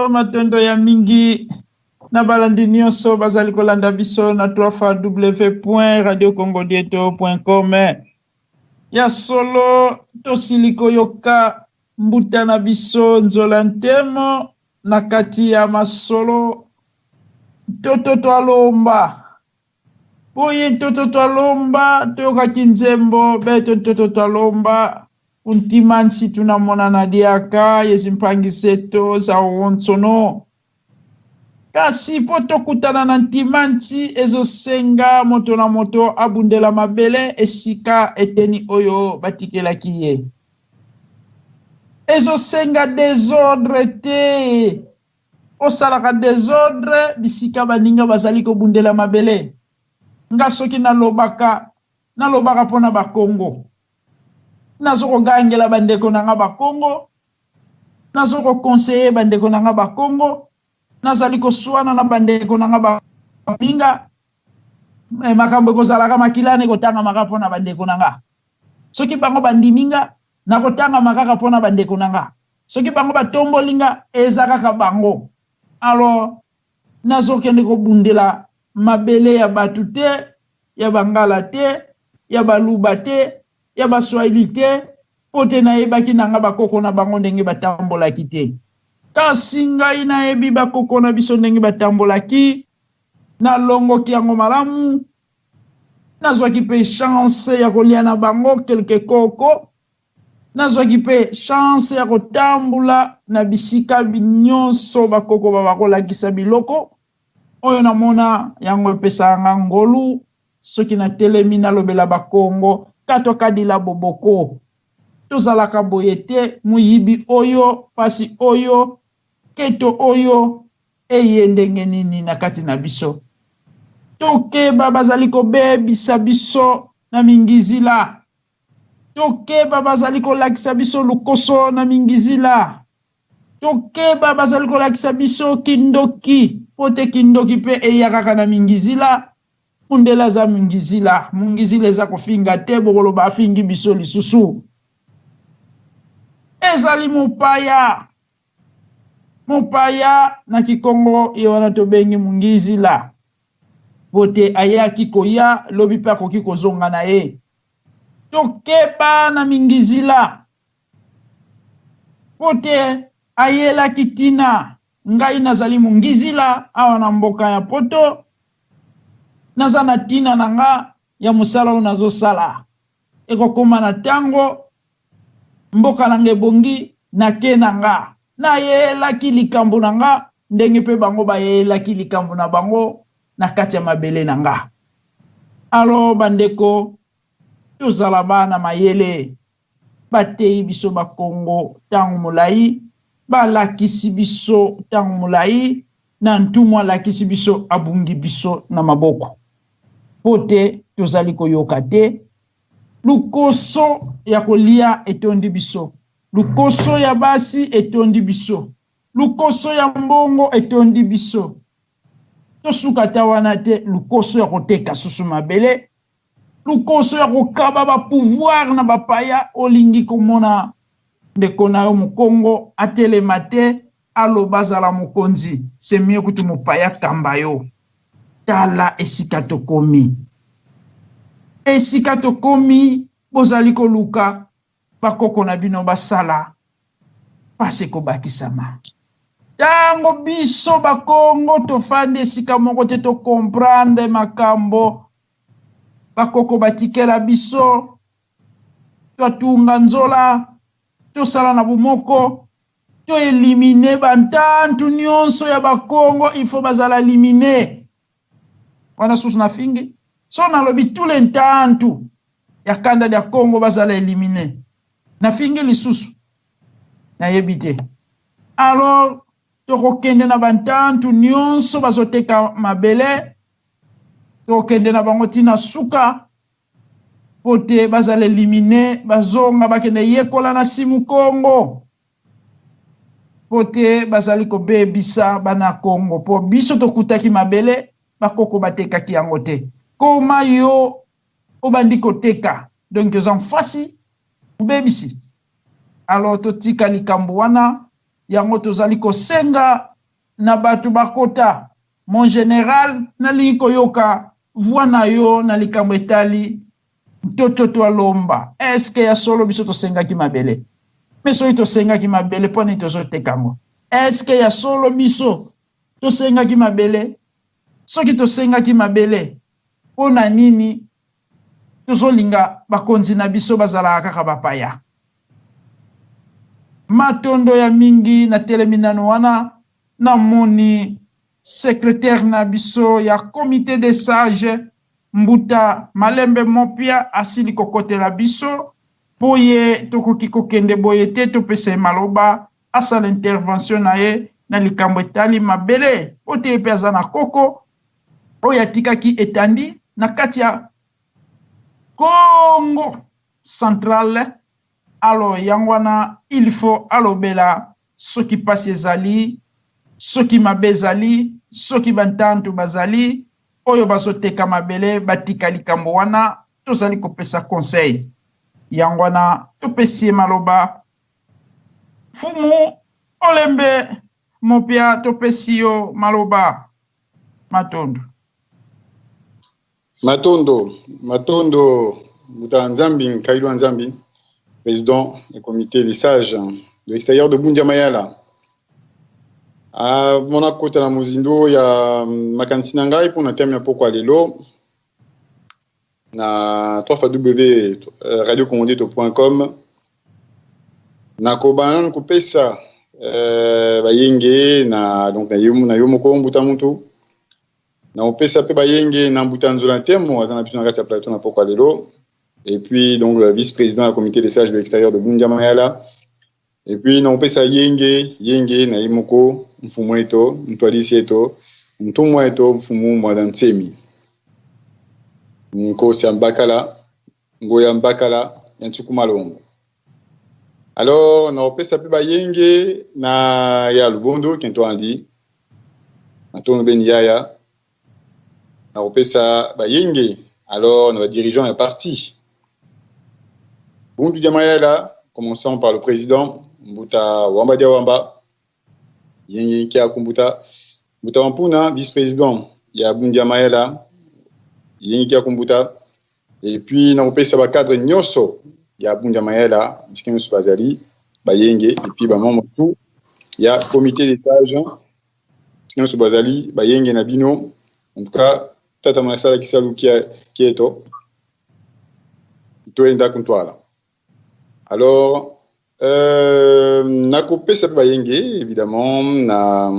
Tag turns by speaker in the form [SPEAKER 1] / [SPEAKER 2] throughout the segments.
[SPEAKER 1] Matondo ya mingi na balandi nyonso bazali kolanda biso na www.radiocongodieto.com ya solo tosiliko yoka mbuta na biso nzola ntemo na kati ya masolo toto alomba oye toto alomba toyoka kinzembo beto toto alomba untimansi tunamona na diaka yezimpangiseto za wonsono kasi poto kutana na ntimansi ezosenga moto na moto abundela mabele esika eteni oyo batikelaki ye ezosenga desordre te osalaka desordre bisika baninga bazali kobundela mabele nga soki nalobaka mpona bakongo nazoko gangela bandeko nanga bakongo nazoko conseiller bandeko nanga bakongo nazali koswana na bandeko nanga baminga makambo kozalaka makilane kotanga maka mpona bandeko nanga soki bango bandiminga nakotanga makaka mpona bandeko nanga soki bango batombolinga eza kaka bango alors nazokende kobundela mabele ya batu te ya bangala te ya baluba te ya baswahili te pote nayebaki nanga bakoko na bango ndenge batambolaki te kasi ngai nayebi bakoko na biso ndenge batambolaki nalongoki yango malamu nazwaki mpe chance ya kolia na bango kelke koko nazwaki mpe chance ya kotambola na bisika nyonso bakoko bakolakisa biloko oyo namona yango epesanga ngolu soki natelemi nalobela bakongo kato kadila boboko tozalaka boye te muyibi oyo pasi oyo keto oyo eye ndenge nini na kati na biso tokeba bazali kobebisa biso na mingizila tokeba bazali kolakisa biso lukoso na mingizila tokeba bazali kolakisa biso kindoki pote kindoki pe eya kaka na mingizila mundela za mungizila eza kofinga te bokolo bafingi biso lisusu ezali mopaya na kikongo ye wana tobengi mungizila pote ayaki koya lobi pe akoki kozonga na ye tokeba na mingizila pote ayelaki tina ngai nazali mungizila awa na mboka ya poto naza na tina nanga ya musala oyo nazosala ekokoma na tango mboka nanga ebongi nake nanga nayelaki likambo nanga ndenge mpe bango bayelaki likambo na bango na kati ya mabele nanga alo bandeko tozala bana mayele bateyi biso bakongo ntango molai balakisi biso ntango molai na ntumu alakisi biso abungi biso na maboko pote tozali koyoka te lukoso ya kolia etondi biso lukoso ya basi etondi biso lukoso ya mbongo etondi biso tosuka ta wana te lukoso ya koteka susu mabele lukoso ya kokaba bapouvoir na bapaya olingi komona ndeko na yo mokongo atelema te aloba azala mokonzi semie kutu mopaya kamba yo tala esika tokomi bozali koluka bakoko na bino basala pase kobakisama tango biso bakongo tofandi esika moko te tokomprendre makambo bakoko batikela biso twatunga nzola tosala na bomoko to elimine bantantu nyonso ya bakongo ifo bazala elimine wana susu na fingi so nalobi tule ntantu ya kanda ya Kongo bazala elimine na fingi lisusu na yebite alors tokokende na bantantu nyonso bazoteka mabele tokende na bango tina suka pote bazala elimine bazonga bakende yekola na simu Kongo pote bazali kobebisa bana Kongo po biso tokutaki mabele bakoko batekaki yango te koma yo obandi koteka donc toza mfasi bebisi alors totika likambo wana yango tozali kosenga na batu bakota mon général nalingi koyoka voix na yo na likambo etali toto alomba est-ce ya solo biso tosengaki mabele mais soki tosengaki mabele pona tozotekango est-ce ya solo biso tosengaki mabele soki tosengaki mabele pona nini tozolinga bakonzi na biso bazalaka kaka bapaya matondo ya mingi na teleminano wana na moni secrétaire na biso ya comité des sages Mbuta Malembe Mopia asili kokotela biso boye tokoki kokende boye te topesa maloba asala intervention na ye na likambo etali mabele ote pe aza na koko oyo atikaki etandi na kati ya Congo centrale alors yango wana il faut alobela soki pasi ezali soki mabe ezali soki bantantu bazali oyo bazoteka mabele batika likambo wana tozali kopesa conseil yango wana topesi maloba fumu olembe mopia topesi yo maloba matondo
[SPEAKER 2] Mbuta Nzambi Kailwa Nzambi président du comité des sages de l'extérieur de Bundia Mayala. Mona kota na muzindo ya makanisi na ngai pour na terme pourquoi lelo na www.radiocommandito.com na koban kopesa bayenge na donc na yomo ko mbuta muntu na opesa pe bayenge na mbuta nzola temo azana biso na kati ya plateau na pourquoi lelo. Et puis, donc, le vice-président du comité des sages de l'extérieur de Bundia Mayala. Et puis, on peut ça yenge, na imoko, mfumweto, mtwadisieto, mtumweto, mfumu mwadantsemi. Nkosi ya mbakala, ngoya mbakala, yantuku malongo. Alors, on peut ça pe yenge na ya lubondo, kento andi, na tono ben yaya. On peut ça yenge. Alors, nos dirigeants est parti. Bundia Mayala, commençons par le président, Mbuta Wamba Diawamba, Yengi Kia Kumbuta, Mbuta Wampuna, vice-président, il y a Bundia Mayala, Yengi Kia Kumbuta, et puis, dans le cadre Nyoso, il y a Bundia Mayala, Biskin Subazali, Bayenge, et puis, membre tout, il y a comité des sages, Biskin Subazali, Bayenge Nabino, en tout cas, Tata Masala Kisalu qui est to, Itoenda Kuntwala. Alors, na coupé ça bayenge évidemment na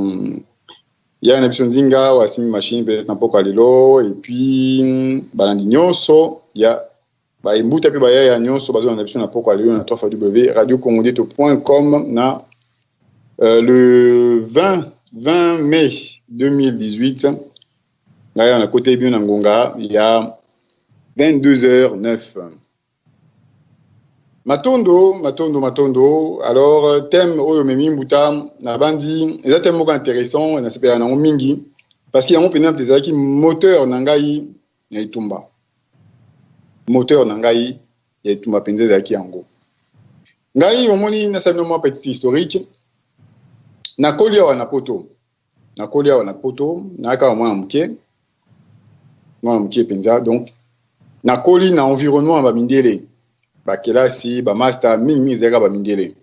[SPEAKER 2] il y a une option zinga ou asimi machine peut-être n'importe lelo et puis balandi nyonso il y a ba imbuta pe baya ya nyonso bazo na option n'importe lelo na www.radiocommandito.com na le 20 mai 2018 là on a côté bien na Ngonga il y a 22h09. Matondo. Alors, thème oyo memi mbuta na bandi, eza thème moko intéressant na sepela na mingi parce qu'il y a un pénal des aki moteur na ngai ya itumba. Moteur na ngai ya itumba penza zaki yango. Ngai omoni na sabino mo petit historique. Na kolia wana poto. Na ka mwa mke. Mwa mke penza donc na koli na environnement ba mindele. Bakelasi, ba master, mingi zega ba mindele.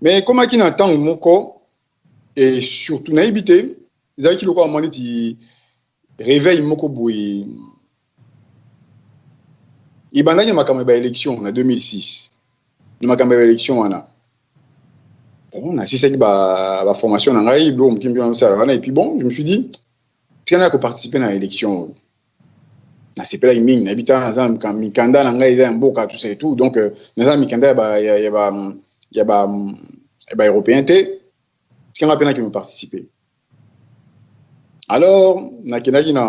[SPEAKER 2] Mais comme qui n'entend moko et surtout na ibité, zaki qui le quoi moni ti réveil moko boui. Ibandanya makambo ba élection en 2006. Makambo ba élection wana. Bon, si c'est ba formation na ngai, bo mkimbi na ça wana et puis bon, je me suis dit tiens na ko participer à l'élection. Na sepela iming na bita za mikanda na ngai za mboka tout ça et tout donc na mikanda ya ba européen té ce qu'on a peine qui me participer Alors, nakendaki na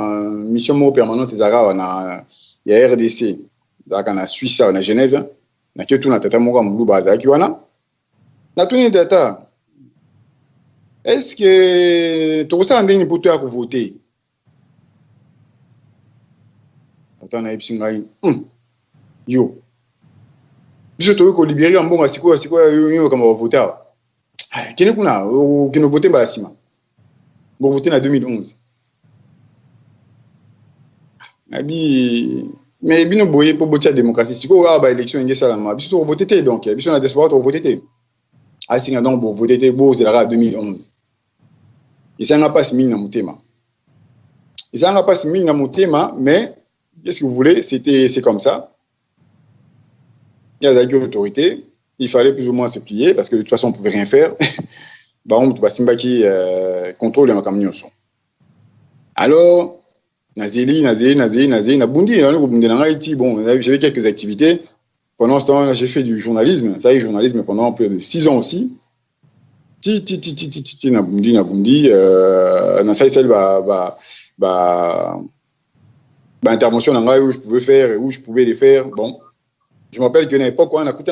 [SPEAKER 2] mission moko permanente ezalaka na ya RDC, ezalaka na Suisse, na Genève, nakei tuna tata moko ya moluba azalaki wana. Natuni tata, est-ce que tokosala ndenge mpo toya kovote? Tata nayebisi ngai, yo biso tokoki kolibere ya mbongo sikoyo yo kama bavote awa. Kende kuna okende vote mbala nsima, bovote na 2011. Nabi mais bino boye po botia démocratie sikoyo kaka baélection enge esalama biso tokovote te, donc biso na diaspora tokovote te. Asinga donc bovote te bozalaka 2011. Ezanga mpasi mingi na motema. Ezanga mpasi mingi na motema, mais qu'est-ce que vous voulez, c'est comme ça. Il y a des autorités, il fallait plus ou moins se plier parce que de toute façon on ne pouvait rien faire. Bah on va Simbaki contrôle les camions. Alors Nazili, Nabundi, bon, j'avais quelques activités. Pendant ce temps, j'ai fait du journalisme. Ça y est, journalisme pendant plus de 6 ans aussi. Nabundi, intervention dans où je pouvais faire et où je pouvais les faire. Bon, je me rappelle qu'à une époque, on a écouté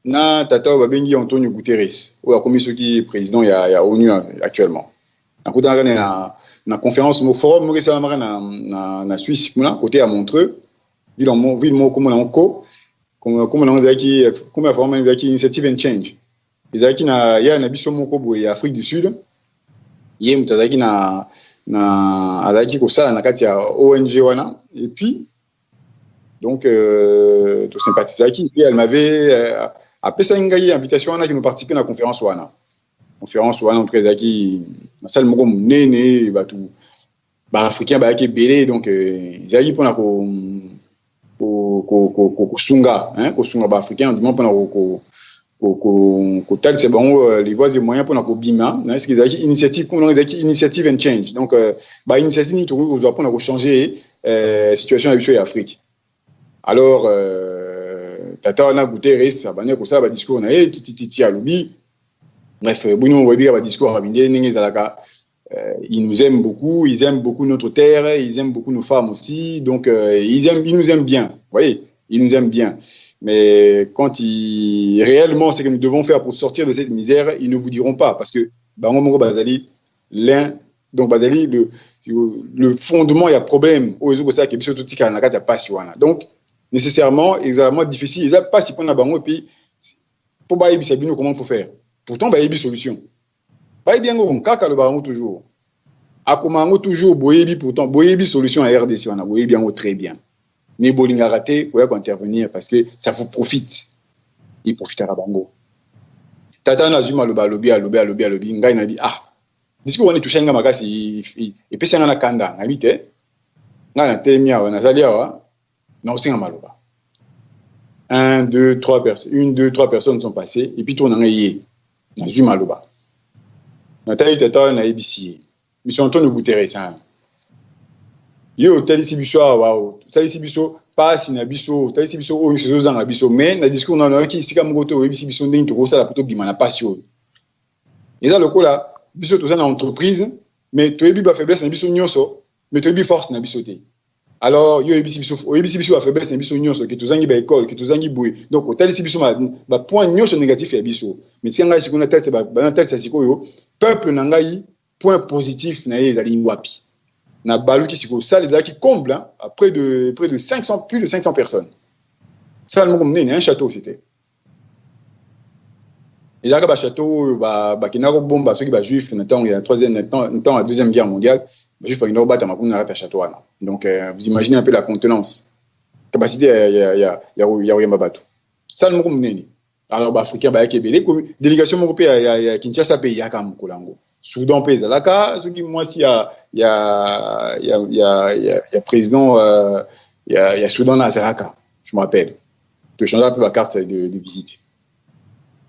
[SPEAKER 2] na tata babengi Antonio Guterres, ou la commission qui est président il y a ONU actuellement. On a écouté na conférence au forum na Suisse, côté à Montreux, ville mo comme on ko comme on zaki comme la forme zaki initiative and change. Zaki na ya na biso moko boye Afrique du Sud. Yé mutazaki na azaki kosala na kati ya ONG wana, et puis donc tout sympathisaki, puis elle m'avait appelé ngai invitation wana qui me participer na conférence wana entre ezaki na salle moko munene batu ba africain ba ki belé, donc ezaki pona ko sunga ba africain du moins pona ko tal c'est bon les voies et moyens pour bima na ce qu'ils ont initiative comme initiative and change, donc ba initiative ni to doit pour changer situation habituelle en Afrique. Alors tata na Guterres abane ko ça ba discours na titi à lobby, bref bon on va dire ba discours abindé ningi zalaka. Ils nous aiment beaucoup, ils aiment beaucoup notre terre, ils aiment beaucoup nos femmes aussi, donc ils nous aiment bien, vous voyez, ils nous aiment bien. Mais quand réellement ce que nous devons faire pour sortir de cette misère, ils ne vous diront pas, parce que Bango Bazali, donc Bazali, le fondement, il y a problème. Donc, nécessairement, extrêmement difficile. Il n'y a pas si on a Bango, et puis, pour Baïbi Sabino, comment il faut faire? Pourtant, Baïbi solution. Baïbi Bango, Kaka le Bango toujours. Akomango toujours, Boyebi, pourtant, Boyebi solution à RDC, on a Boyebi Bango très bien. Mais Bolinga raté, vous pouvez intervenir parce que ça vous profite. Il profite à Bango. Tata na zuma lobby, ngai na dit discours on est touché nga makasi et puis ça na kanda na bité. Nga na temia na salia wa na osinga maloba. 1 2 3 personnes sont passées et puis tourna ngai na zuma loba. Na tayi tata na ebisi. Mission Antonio Guterres ça. Yo tali biso waaw tali biso passe na biso tali biso o biso zanga biso mais na discours na ki sika moto o biso ndenge to kosala poto bima na passe yo eza lokola biso to za na entreprise mais to yebi ba faiblesse na biso nyonso mais to yebi force na biso te. Alors yo yebi biso ba faiblesse na biso nyonso ke to zangi ba école ke to zangi boy, donc tali biso ba point nyonso négatif ya biso mais si ngai sikona tête ba na tête sikoyo peuple na ngai point positif na ye ezali wapi na baluki siko ça les qui comble à près de 500 plus de 500 personnes. Ça le monde un château c'était. Et là, château ba kinako bomba ceux qui ba juif il y a la deuxième guerre mondiale, juif pas une battre makuna à château là. Donc vous imaginez un peu la contenance. Capacité il y a bateau. Ça le monde alors ba africain ba kebele comme délégation européenne ya Kinshasa pays ya kam kolango. Soudan pays là ce qui moi si il y a président il y a Soudan là Zaraka, je me rappelle. Je change un peu ma carte de visite.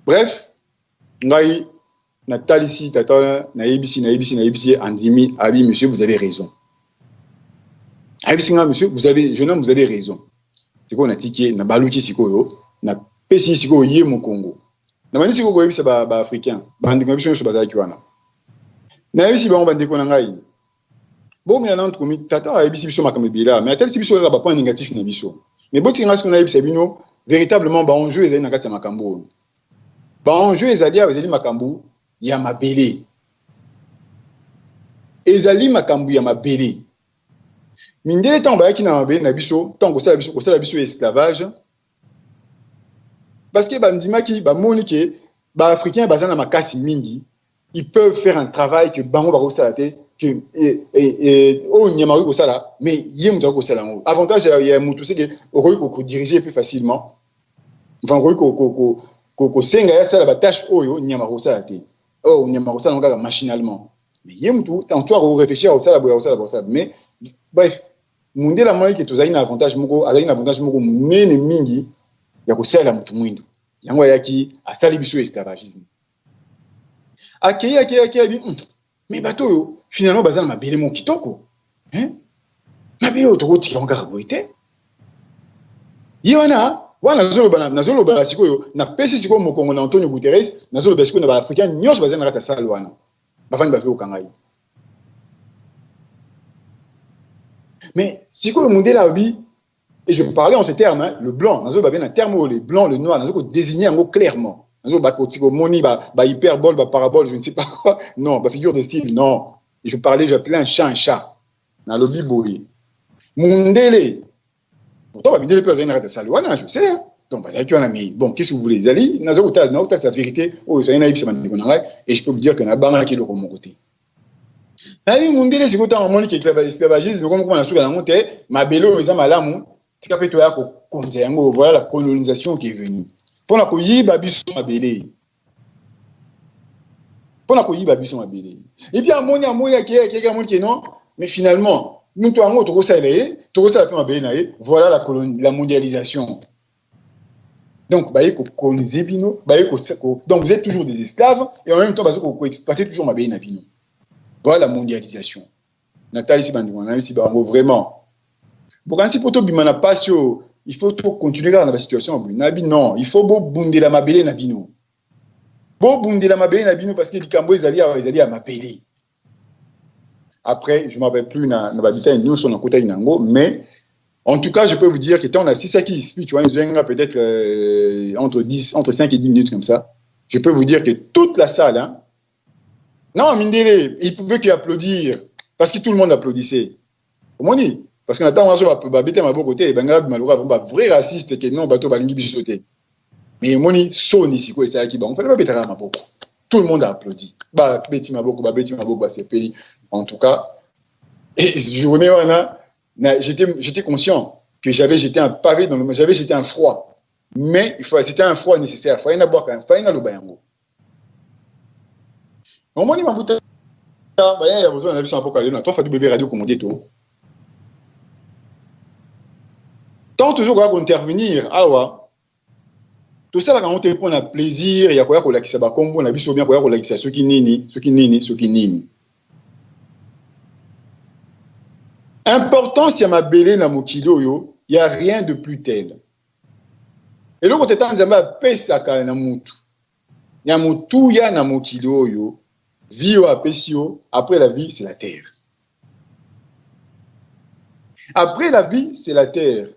[SPEAKER 2] Bref, ngai Natal ici tata na ABC Andimi abi monsieur vous avez raison. ABC monsieur vous avez jeune homme vous avez raison. C'est quoi on a tiqué na baluki sikoyo na pesi sikoyo yé mon Congo. Na mani sikoyo yebisa ba africain ba ndinga biso so bazaki wana. Na yisi bango bandeko na ngai. Bon mais nan komi tata a yebisi biso makambo bila mais atel si biso za ba point négatif na biso. Mais boti nga siko na yebisa bino véritablement ba enjeu ezali na kati ya makambo. Ba enjeu ezali makambo ya mabele. Ezali makambo ya mabele. Mindele tant ba ki na mabele na biso, tant ko sala biso esclavage. Parce que bandima ki ba moni ke ba africain bazana makasi mingi, ils peuvent faire un travail que bango ba ko sala te que oh nyamaru ko sala mais yem ko sala ngo. Avantage ya mutu c'est que ko diriger plus facilement. Enfin ko senga ya sala ba tâche oyo nyamaru ko sala te. Oh nyamaru ko sala ngo machinalement. Mais yem tout tant toi réfléchir au sala mais bref mundela moi que tozali na avantage moko nene mingi ya kosala mutu mwindu yango yaki asali biso esclavagisme akei mais bato yo finalement bazana mabele mo kitoko hein mabele otokoti kanga koite yona wana nazolo bala sikoyo na pesi sikoyo mokongo na Antonio Guterres nazolo bala sikoyo na ba africain nyos bazana rata sala wana bafani bafio kanga. Mais si quoi le là oui et je parlais en ces termes hein, le blanc nous avons bien un terme le blanc le noir nous avons désigné en gros clairement nous avons bâti moni ba hyperbole ba parabole je ne sais pas quoi non ba figure de style non et je parlais j'appelais un chat dans le bibouli mundele pourtant ba bindele plus arrêter ça loin je sais hein. Donc bah tu en as mis bon qu'est-ce que vous voulez ali nous avons la vérité oh ça y naïf c'est maintenant et je peux vous dire que na banga qui est de mon côté. Nani mundele sikota moni ke esclavagisme comme on a souka na monte mabelo eza malamu tika pe to ya ko konza yango voilà la colonisation qui est venue pona ko yiba biso mabele et puis amoni ke moni non mais finalement nous to ango to sala pe mabele na voilà la mondialisation donc ba ko coloniser bino ba ko donc vous êtes toujours des esclaves et en même temps ba ko exploiter toujours mabele na bino. Voilà la mondialisation. Nathalie si vraiment. Bon, quand c'est pour toi, il faut continuer dans la situation. Non, il faut bounder la mabele nabino. Bounder la mabele nabino parce que les Cambo ils allaient à mabele. Après, je ne m'appelle plus dans l'habitat nous sommes en côté d'inango, mais en tout cas, je peux vous dire que tant on a 6 à qui explique, tu vois, peut-être entre 5 et 10 minutes comme ça. Je peux vous dire que toute la salle, hein, non, Mindele, il pouvait qu'applaudir, parce que tout le monde applaudissait. Comment on dit? Parce qu'on attend, on va bêter ma beau côté, et ben, vrai raciste, que non, bateau, balingi, bichoté. Mais Moni, son ici, quoi, c'est qui, on fait pas bêter ma beau. Tout le monde a applaudi. Bah, bêti ma beau, c'est pays. En tout cas, et journée, j'étais conscient que j'avais jeté un pavé j'avais jeté un froid. Mais c'était un froid nécessaire. Il fallait en boire quand même, il fallait en le bain. Au moins, il m'a dit, il y a besoin d'un avis sur un peu calé. Toi, Fadou Bébé Radio, comme on dit tout. Tant toujours qu'on intervenir, tout ça, quand on te prend un plaisir, il y a quoi qu'on l'a qui s'abat comme on a vu sur bien quoi qu'on l'a qui s'abat ceux qui nini. Importance, il y a ma belé na mokido yo, il n'y a rien de plus tel. Et donc, on t'étend à pesa ka na mutu. Il y a mutu ya na mokido yo. Vie au apesio, après la vie, c'est la terre. Après la vie, c'est la terre.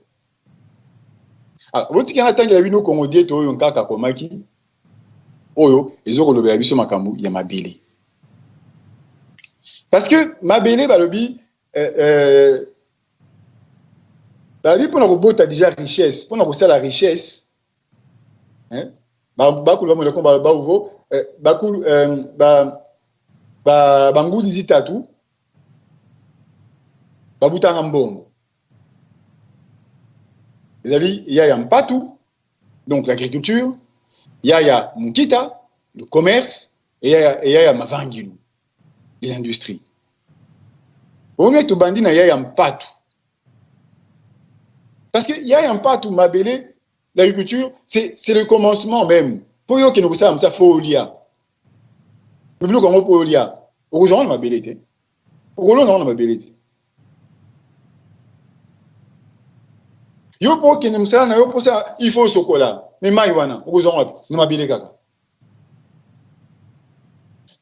[SPEAKER 2] Alors, vous dites qu'il y a un temps qu'il y a eu qu'on dit que on kaka komaki. Oyo, les autres le biso makambu, il y a ma belé. Parce que ma belé balobi balobi pour nous bota déjà richesse, pour nous la richesse. Hein? Bakulu ba mo komba ba uvo, bakulu bangu dizitatu babuta ngambongo. Il y a Mpatu, donc l'agriculture, il y a Mukita, le commerce, et il y a Mavangilu, les industries. Au mieux, tu bandis, il y a Mpatu. Parce qu'il y a Mpatu, Mabele, l'agriculture, c'est le commencement même. Pour eux qui nous savent, ça faut lire. Le plus qu'on peut lire. Au gens, on a Mabele. Au Golo, on a Mabele. Yo po ke nemsa na yo po ça il faut chocolat mais mai wana ukozonga na mabile kaka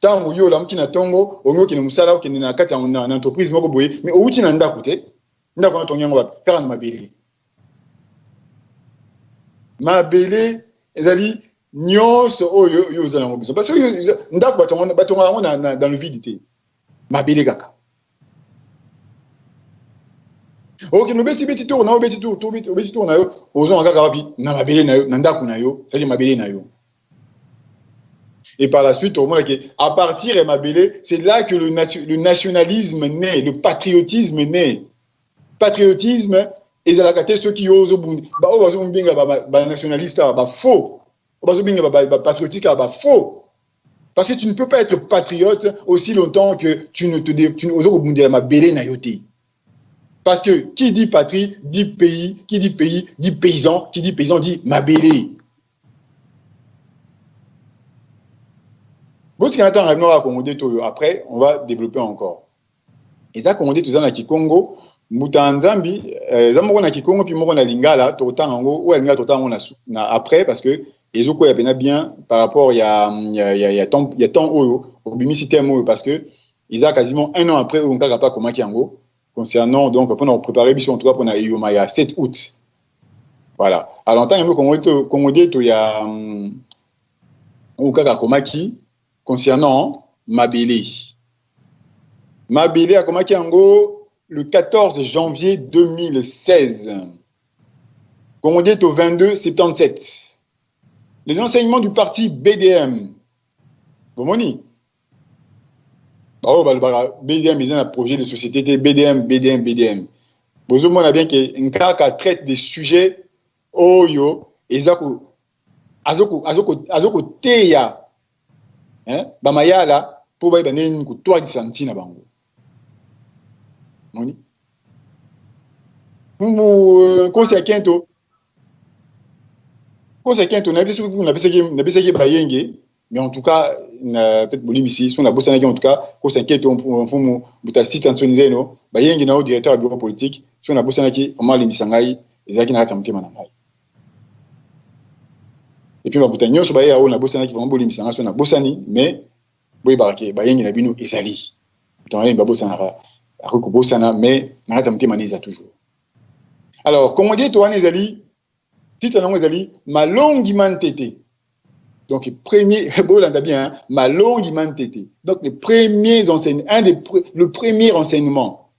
[SPEAKER 2] Tant yo la mkina tongo ongo ki musala ki na kati na entreprise moko boye mais outi na ndako te ndako na tongo ba faire na mabele ezali nyonso oyo yo zana mobiso parce que ndako batonga dans le vide te mabele kaka ok no beti to na beti to na yo ozo kaka wapi na mabele na yo na ndako na yo c'est mabele na yo. Et par la suite, à partir de Mabélé, c'est là que le nationalisme naît, le patriotisme naît. Patriotisme, et ça a ceux qui osent nationaliste, faux. Patriotique, faux. Parce que tu ne peux pas être patriote aussi longtemps que tu oses la Mabélé na yoté. Parce que qui dit patrie, dit pays, qui dit pays, dit paysan, qui dit paysan, dit Mabélé. Après, on va développer encore. Et ça, comme on dit, tout ça, na Kikongo, Mutanzambi, Zamoko na Kikongo, puis Moko na Lingala, Totango, ou Lingala Totango na après, parce que les autres, il y a bien par rapport, il y a tant au Bimisitemo, parce que ils ont quasiment un an après, on n'a pas comme Kiango, concernant, donc, pour nous préparer, en tout cas, pour il y a 7 août. Voilà. Alors, tant il y a Okaka Komaki, concernant Mabélé. Mabélé a commencé le 14 janvier 2016. Comme on dit au 22-77. Les enseignements du parti BDM. Bomoni. BDM, ils ont un projet de société BDM. Vous avez bien que Nkaka traite des sujets Oyo, Ezako, Azoko Teya. Bamayala pour ba banen ko 3 cm na bango moni conséquento na bisaki bayenge mais en tout cas peut-être bolim ici son la bossa en tout cas conséquento mfumu buta site Antonizeno bayenge na directeur du bureau politique son la bossa ki vraiment limisangai ezaki na tsamke manangai. Et puis, on so baye na bosana qui vraiment bolimisanga so na bosani mais boy barake bayengi na bino ezali donc ba bosana ko bosana mais na tamte maniza toujours. Alors comme on dit to ezali titre nango ezali malongi mantete. Donc premier bolanda bien malongi mantete. Donc les premiers enseignements le premier enseignement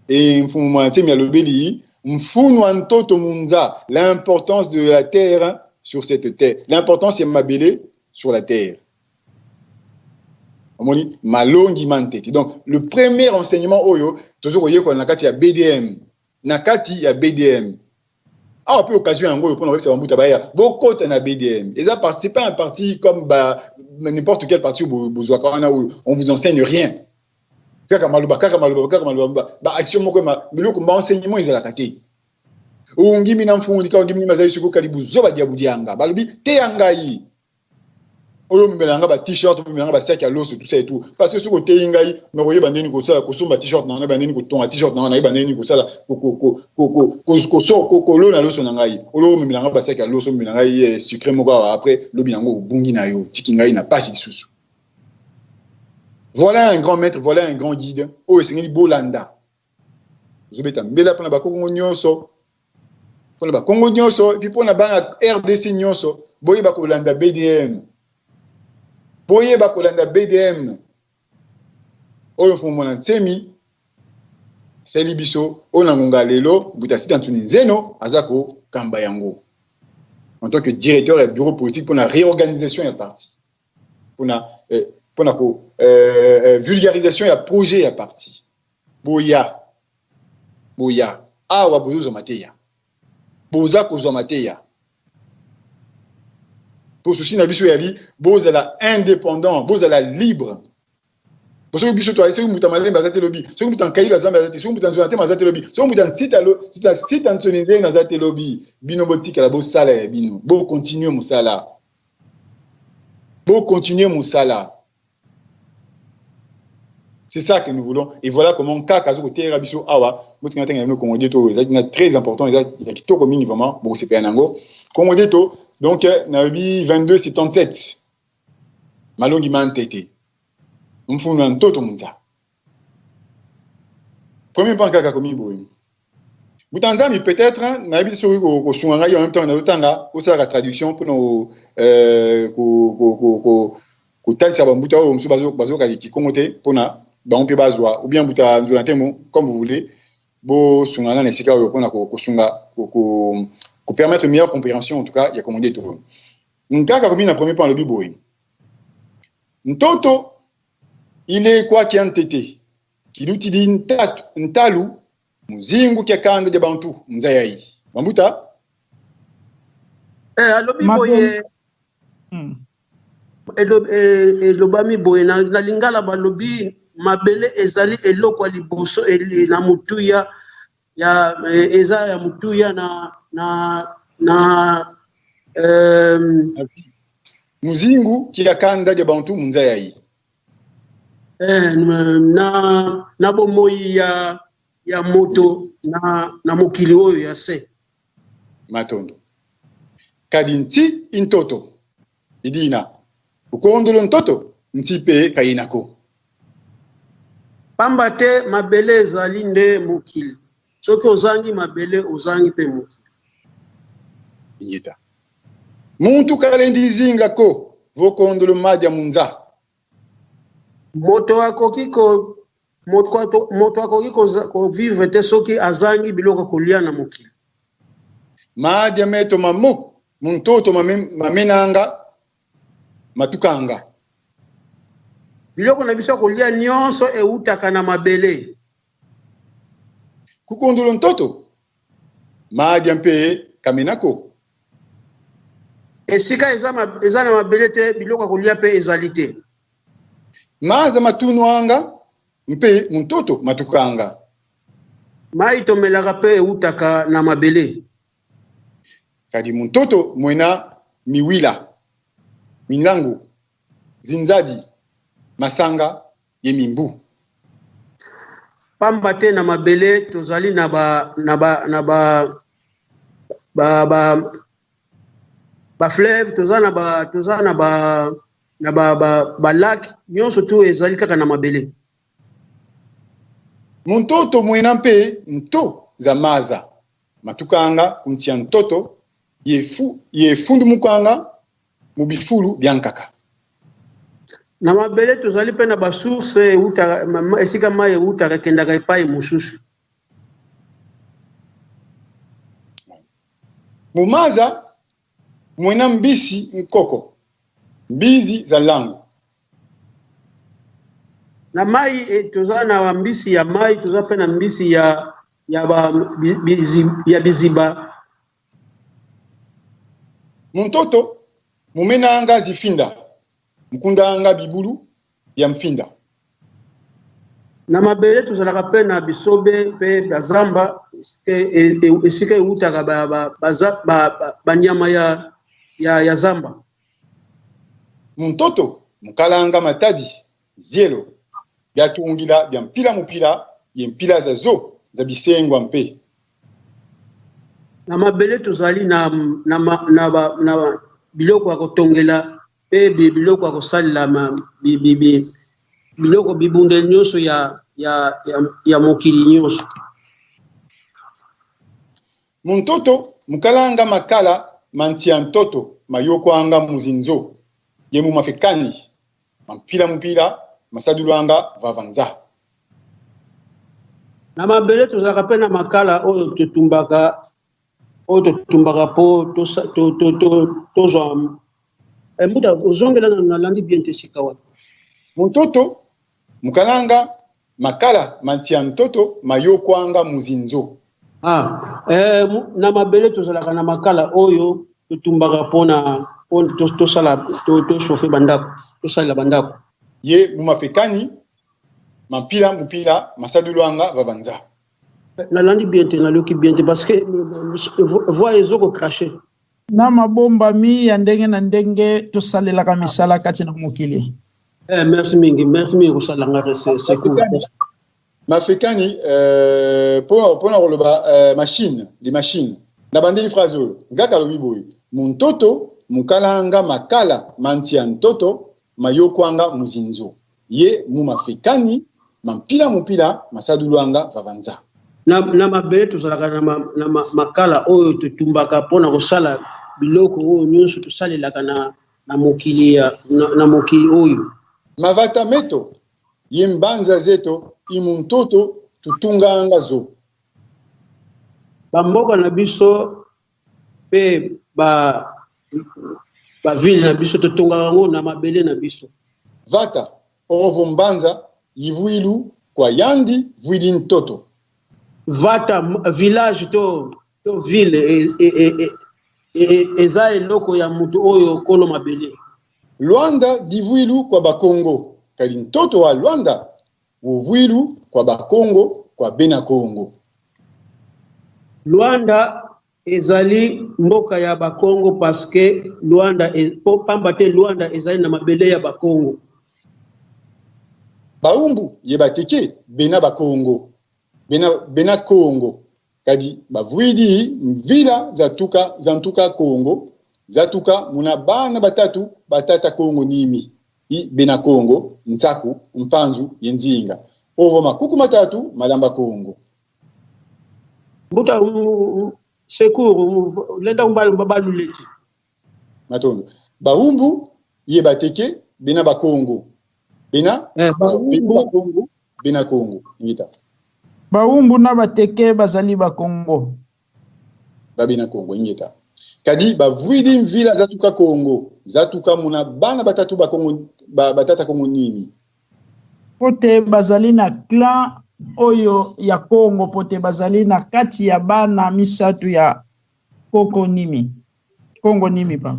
[SPEAKER 2] et mfumu ntemi ya lobeli mfunu antoto munza l'importance de la terre sur cette terre. L'importance c'est Mabélé sur la terre. On dit malongi mantete. Donc le premier enseignement oyo toujours voyez qu'on nakati ya BDM. Nakati ya BDM. Ah on peut occasion en gros pour nous ça mbuta baya. Beaucoup na BDM. Et ça c'est pas un parti comme n'importe quel parti besoin on vous enseigne rien. Kaka maluba. Action moko enseignement ils la kati. Ungimi na mfundi ka ungimi mazali suko karibu zoba dia budianga balobi te yangai oyo mbelanga ba t-shirt mbelanga ba sac à l'os tout ça et tout parce que suko te yangai no koyeba ndeni ko sala ko sumba t-shirt na ba ndeni ko tonga t-shirt na ba ndeni ko sala ko lo na loso na ngai oyo mbelanga ba sac à l'os mbelanga sucré moko après lobi nango bungi na yo tikingai na pasi susu. Voilà un grand maître, voilà un grand guide. Oh c'est Bolanda. Zobeta mbela pona ba kongo nyonso pour le Congo nyonso puis pour la RDC nyonso boye ba kolanda BDM oyo fomona nsemi seli biso ona ngonga lelo buta site Anthony Nzeno azako kamba yango en tant que directeur du bureau politique pour la réorganisation du parti pour la vulgarisation du projet du parti boya awa bozo mateya boza kozwa mateya pour ceci na biso yali boza la indépendant boza la libre parce que biso to aliso muta malemba za telobi so muta kailo za mazate so muta nzona te mazate lobi so muta site Anthony na za telobi bino botika la bo sala bino bo continuer musala c'est ça que nous voulons et voilà comment kaka zo côté rabiso awa mutinga tenga no Congo to c'est très important il y a kitoko mingi vraiment bon c'est pas nango Congo to donc na 22-77 malongi mantete mfuna ntoto munza. Premier point kaka komi boy. Butanzami peut-être na biso ko sunga en même temps na utanga ko sa traduction pour no ko talisa ba mbuta o mso bazo ka ki kongote pona ba on peut bazwa ou bien buta nzulantemo comme vous voulez bo sunga na sika o pona ko sunga ko permettre une meilleure compréhension en tout cas il y a commandé tout. Nkaka komi na premier point le biboy. Ntoto il est quoi qui entêté qui l'utilise ntalu muzingu kia kanda de bantu nzayai mambuta
[SPEAKER 3] alobi boye elobami boye na lingala balobi mabele ezali eloko liboso na mutuya ya eza ya mutuya na
[SPEAKER 2] muzingu kia kanda de bantu nzayai
[SPEAKER 3] na bomoi ya moto na mokili oyo ya se
[SPEAKER 2] matondo kadi nti intoto idina ukondolo ntoto ntipe kainako
[SPEAKER 3] pamba te mabele ezali nde mokili soki ozangi mabele ozangi pe mokili
[SPEAKER 2] inyita muntu kalendi zinga ko vokondolo madya munza
[SPEAKER 3] moto akoki ko vivre te soki azangi biloko kolia na mokili
[SPEAKER 2] madya meto mamo muntoto mamenanga matukanga
[SPEAKER 3] biloko na biso kolia nyonso eutaka na mabele
[SPEAKER 2] kukondolo ntoto madya mpe kamenako
[SPEAKER 3] esika eza na mabele te biloko kolia pe ezali te
[SPEAKER 2] maza matunwanga mpe muntoto matukanga
[SPEAKER 3] mai tomelaka pe eutaka na mabele
[SPEAKER 2] kadi muntoto mwena miwila minangu zinzadi masanga ye mimbu
[SPEAKER 3] pamba te na mabele tozali na ba fleuve toza na ba lac nyonso tu ezali kaka na mabele
[SPEAKER 2] muntoto mwena mpe nto za maza matukanga kuntia ntoto yefundu mukanga mubifulu byankaka
[SPEAKER 3] na mabele tozali pe na basource esika mai eutaka kendaka epai mosusu
[SPEAKER 2] mumaza mwena mbisi nkoko mbizi za langu
[SPEAKER 3] na mai toza na mbisi ya mai toza pe na mbisi ya biziba
[SPEAKER 2] muntoto mumenanga zifinda mkundanga bibulu ya mfinda
[SPEAKER 3] na mabele tozalaka pe na bisobe pe bazamba esika eutaka banyama ya zamba
[SPEAKER 2] muntoto mukalanga matadi zielo byatungila bya mpila mupila ye mpila za zo za bisengwa mpe
[SPEAKER 3] na mabele tozali na biloko ya kotongela pe biloko ya kosalela biloko bibundeli nyonso ya mokili nyonso
[SPEAKER 2] muntoto mukalanga makala mantia ntoto mayokwanga muzinzo ye mumafekani mampila mupila masadulwanga vavanza
[SPEAKER 3] na mabele tozalaka pe na makala oyo totumbaka po tozwa mbuta ozongela na landi bien te sika wapi
[SPEAKER 2] muntoto mukalanga makala mantia ntoto mayokwanga muzinzo
[SPEAKER 3] na mabele tozalaka na makala oyo totumbaka mpona toshofe bandako tosalela bandako
[SPEAKER 2] ye mumafekani mampila mupila masadulwanga vabanza
[SPEAKER 3] nalandi bien te naloki bien te parce que voix ezokokrache
[SPEAKER 1] na mabombami ya ndenge na ndenge tosalelaka misala kati na mokili
[SPEAKER 3] merci mingi kosalanga
[SPEAKER 2] mafekani pona koloba machine des machines na bandeli phrase oyo ngaka lobi boye muntoto mukalanga makala mantia ntoto mayokwanga muzinzo ye mumafrikani mampila mupila masadulwanga vavanza
[SPEAKER 3] na mabele tozalaka na makala oyo totumbaka mpona kosala biloko oyo nyonso tosalelaka na mokili oyo
[SPEAKER 2] mavata meto ye mbanza zeto imuntoto tutunganga zo
[SPEAKER 3] bamboka na biso pe ville na biso totongaka ngo na mabele na biso
[SPEAKER 2] vata ovo mbanza yivuilu kwa yandi vuili ntoto
[SPEAKER 3] vata village to ville eza eloko ya mutu oyo kolo mabele
[SPEAKER 2] Luanda divuilu kwa bakongo kali ntoto wa Luanda uvuilu kwa bakongo kwa bena Kongo
[SPEAKER 3] Luanda ezali mboka ya bakongo parce que Luanda pamba te Luanda ezali na mabele ya bakongo
[SPEAKER 2] baumbu yebateke bena bakongo bena Kongo kadi bavuidi mvila zantuka Kongo zatuka muna bana batata Kongo nimi i bena Kongo ntaku mpanzu yenzinga ovo makuku matatu malamba Kongo
[SPEAKER 3] buta sekuru lenda mbalu leti
[SPEAKER 2] matondo baumbu yebateke bena bakongo bena bakongo bena Kongo ngita
[SPEAKER 1] baumbu na bateke bazali bakongo
[SPEAKER 2] babina Kongo ngita kadi bavuidi mvila zatuka Kongo zatuka muna bana batatu bakongo batata Kongo nini
[SPEAKER 1] pote bazali na clan oyo ya Kongo pote bazali na kati ya bana misatu ya Kongo nimi pa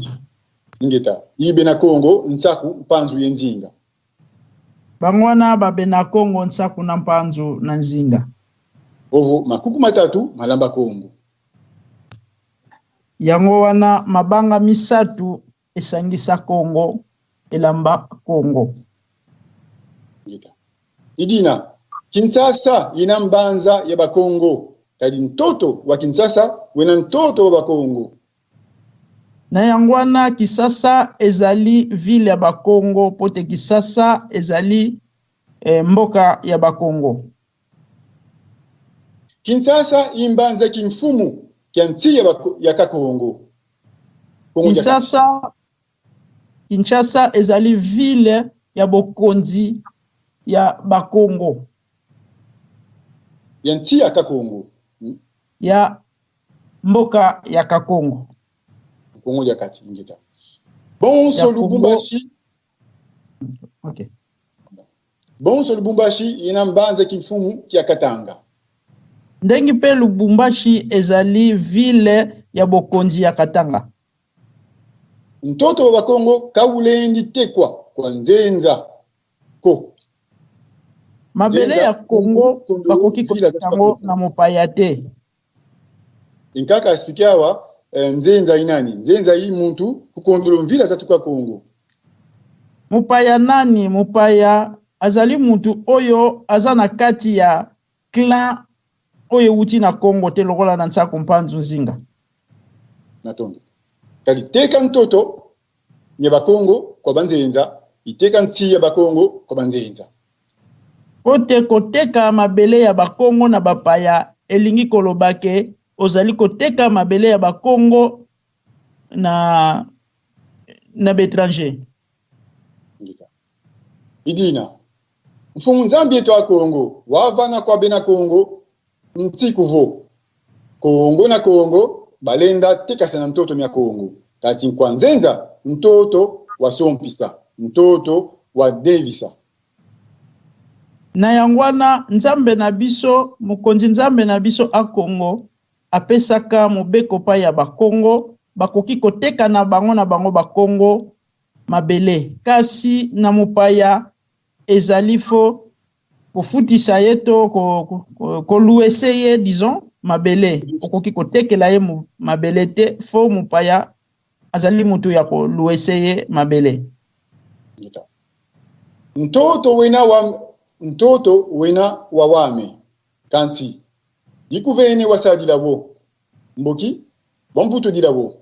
[SPEAKER 2] ngita ibe na Kongo nsaku mpanzu yenzinga
[SPEAKER 1] bangwana babe na Kongo nsaku na mpanzu na nzinga
[SPEAKER 2] ovo makuku matatu malamba Kongo
[SPEAKER 1] yango wana mabanga misatu esangisa Kongo elamba Kongo
[SPEAKER 2] ngita idina Kinshasa ina mbanza ya bakongo kali ntoto wa Kinshasa wena ntoto wa bakongo
[SPEAKER 1] na yangwana Kisasa ezali ville ya bakongo pote Kisasa ezali mboka ya bakongo
[SPEAKER 2] Kinshasa imbanza kimfumu kianti ya kakongo
[SPEAKER 1] Kinshasa ezali ville ya bokonzi ya bakongo
[SPEAKER 2] yanti ya kakongo
[SPEAKER 1] ya mboka ya kakongo
[SPEAKER 2] Kongo ya kati ngita bonso Lubumbashi
[SPEAKER 1] okay
[SPEAKER 2] bonso Lubumbashi ina mbanza kimfumu kia Katanga
[SPEAKER 1] ndengi pe Lubumbashi ezali ville ya bokonzi ya Katanga
[SPEAKER 2] mtoto wa Kongo kaulendi tekwa kwa nzenza ko
[SPEAKER 1] mabele ya Kongo bakoki kotango na mopaya te
[SPEAKER 2] inkaka expliquawa nzenza inani nzenza hii muntu kukondolo mvila zatuka Kongo
[SPEAKER 1] mopaya nani mopaya azali muntu oyo azana kati ya clan oyo uti na Kongo te lokola na nsaku mpanzu nzinga
[SPEAKER 2] natondo kali teka ntoto nye bakongo kwa banzenza iteka nti ya bakongo kwa banzenza
[SPEAKER 1] ote koteka mabele ya bakongo na bapaya elingi kolobake ozali koteka mabele ya bakongo na betranger
[SPEAKER 2] idina mfumu nzambi eto a Kongo wavana kwa bena Kongo ntikuvo Kongo na Kongo balenda teka sana mtoto mya Kongo kati kwa nzenza mtoto wa Sompisa mtoto wa Devisa
[SPEAKER 1] na yangwana nzambe na biso mukonzi nzambe na biso a Kongo apesaka mobeko pa ya bakongo bakoki koteka na bango bakongo mabele kasi na mopaya ezali fo kofutisa ye to koluese ye disons mabele okoki kotekela ye mabele te fo mopaya azali mutu ya koluese ye mabele
[SPEAKER 2] mtoto wena wawame kanti yikuvene wasadila wo mboki bomputo dila wo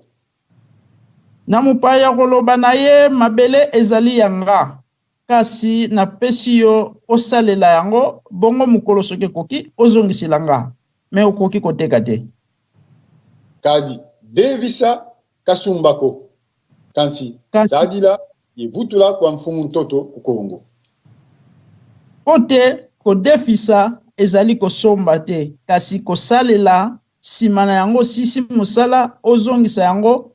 [SPEAKER 1] na mopaya koloba na ye mabele ezali yanga kasi na pesi yo osalela yango bongo mukolo soki koki ozongisela nga me okoki koteka te.
[SPEAKER 2] Kadi devisa kasumbako kansi dadila yevutula kwa mfumu ntoto kukongo.
[SPEAKER 1] Pote kodefisa ezali kosomba te kasi kosalela sima na yango sisi musala ozongisa yango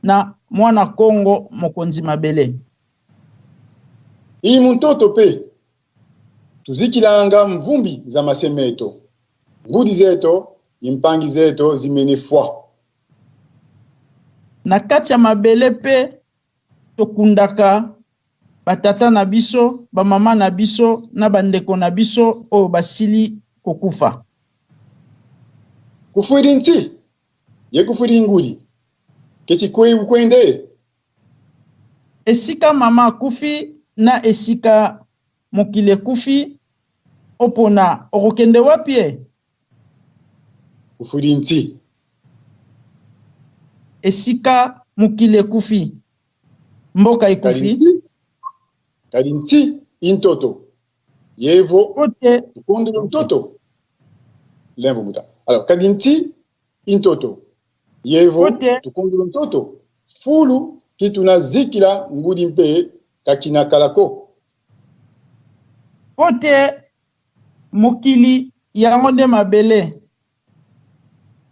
[SPEAKER 1] na mwana Kongo mokonzi mabele.
[SPEAKER 2] Iyi muntoto pe tuzikilanga mvumbi za masemeto ngudi zeto impangi zeto zimene fwa.
[SPEAKER 1] Na kati ya mabele pe tokundaka batata na biso, bamama na biso na bandeko na biso oyo basili kokufa.
[SPEAKER 2] Kufuri nti ye kufuri ngudi keti kwe ukwende
[SPEAKER 1] Esika mama kufi na esika mokile kufi opona okokende wapi?
[SPEAKER 2] kufuri nti
[SPEAKER 1] Esika mokile kufi mboka ikufi
[SPEAKER 2] kadinti intoto yevo
[SPEAKER 1] pote
[SPEAKER 2] tukondo mtoto lembo muta. Alors kadinti intoto yevo tukondo mtoto fulu kituna zikila ngudi mpe kakina kalako
[SPEAKER 1] pote mokili yango nde mabele.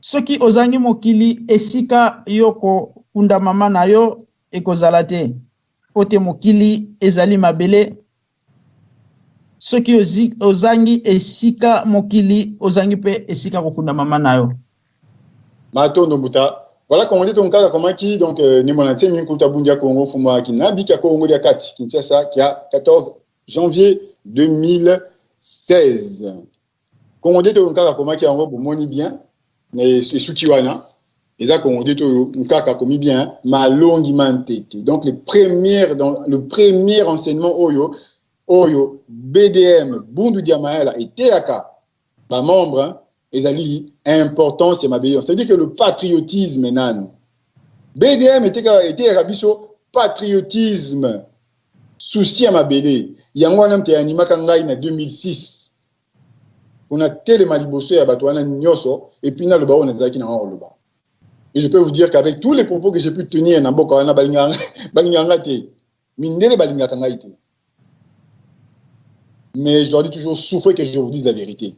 [SPEAKER 1] Soki ozangi mokili esika yoko kunda mama na yo ekozala te. Pote mokili ezali mabele. Soki ozangi esika mokili ozangi pe esika kokunda mama na yo.
[SPEAKER 2] Matondo muta. Voilà comment on dit ton cas comment qui donc ni mon ancien min kuta bundia Congo fuma ki nabika Congo dia kati Kinshasa qui a 14 janvier 2016. Comment on dit ton cas comment qui en gros moni bien mais Sukiwana les qu'on dit ton cas comme bien malongi mantete. Donc le premier enseignement oyo BDM Bundu Diamaela et Teaka ba membre ezali importance ya mabele. C'est-à-dire que le patriotisme nan BDM était rabiso patriotisme souci à mabele yango wana mte animaka ngai na 2006 on a tellement liboso ya bato wana nyoso et puis na loba on ezaki na loba. Et je peux vous dire qu'avec tous les propos que j'ai pu tenir na boka wana balinganga te mindele balingaka ngai te. Mais je leur dis toujours souffrez que je vous dise la vérité.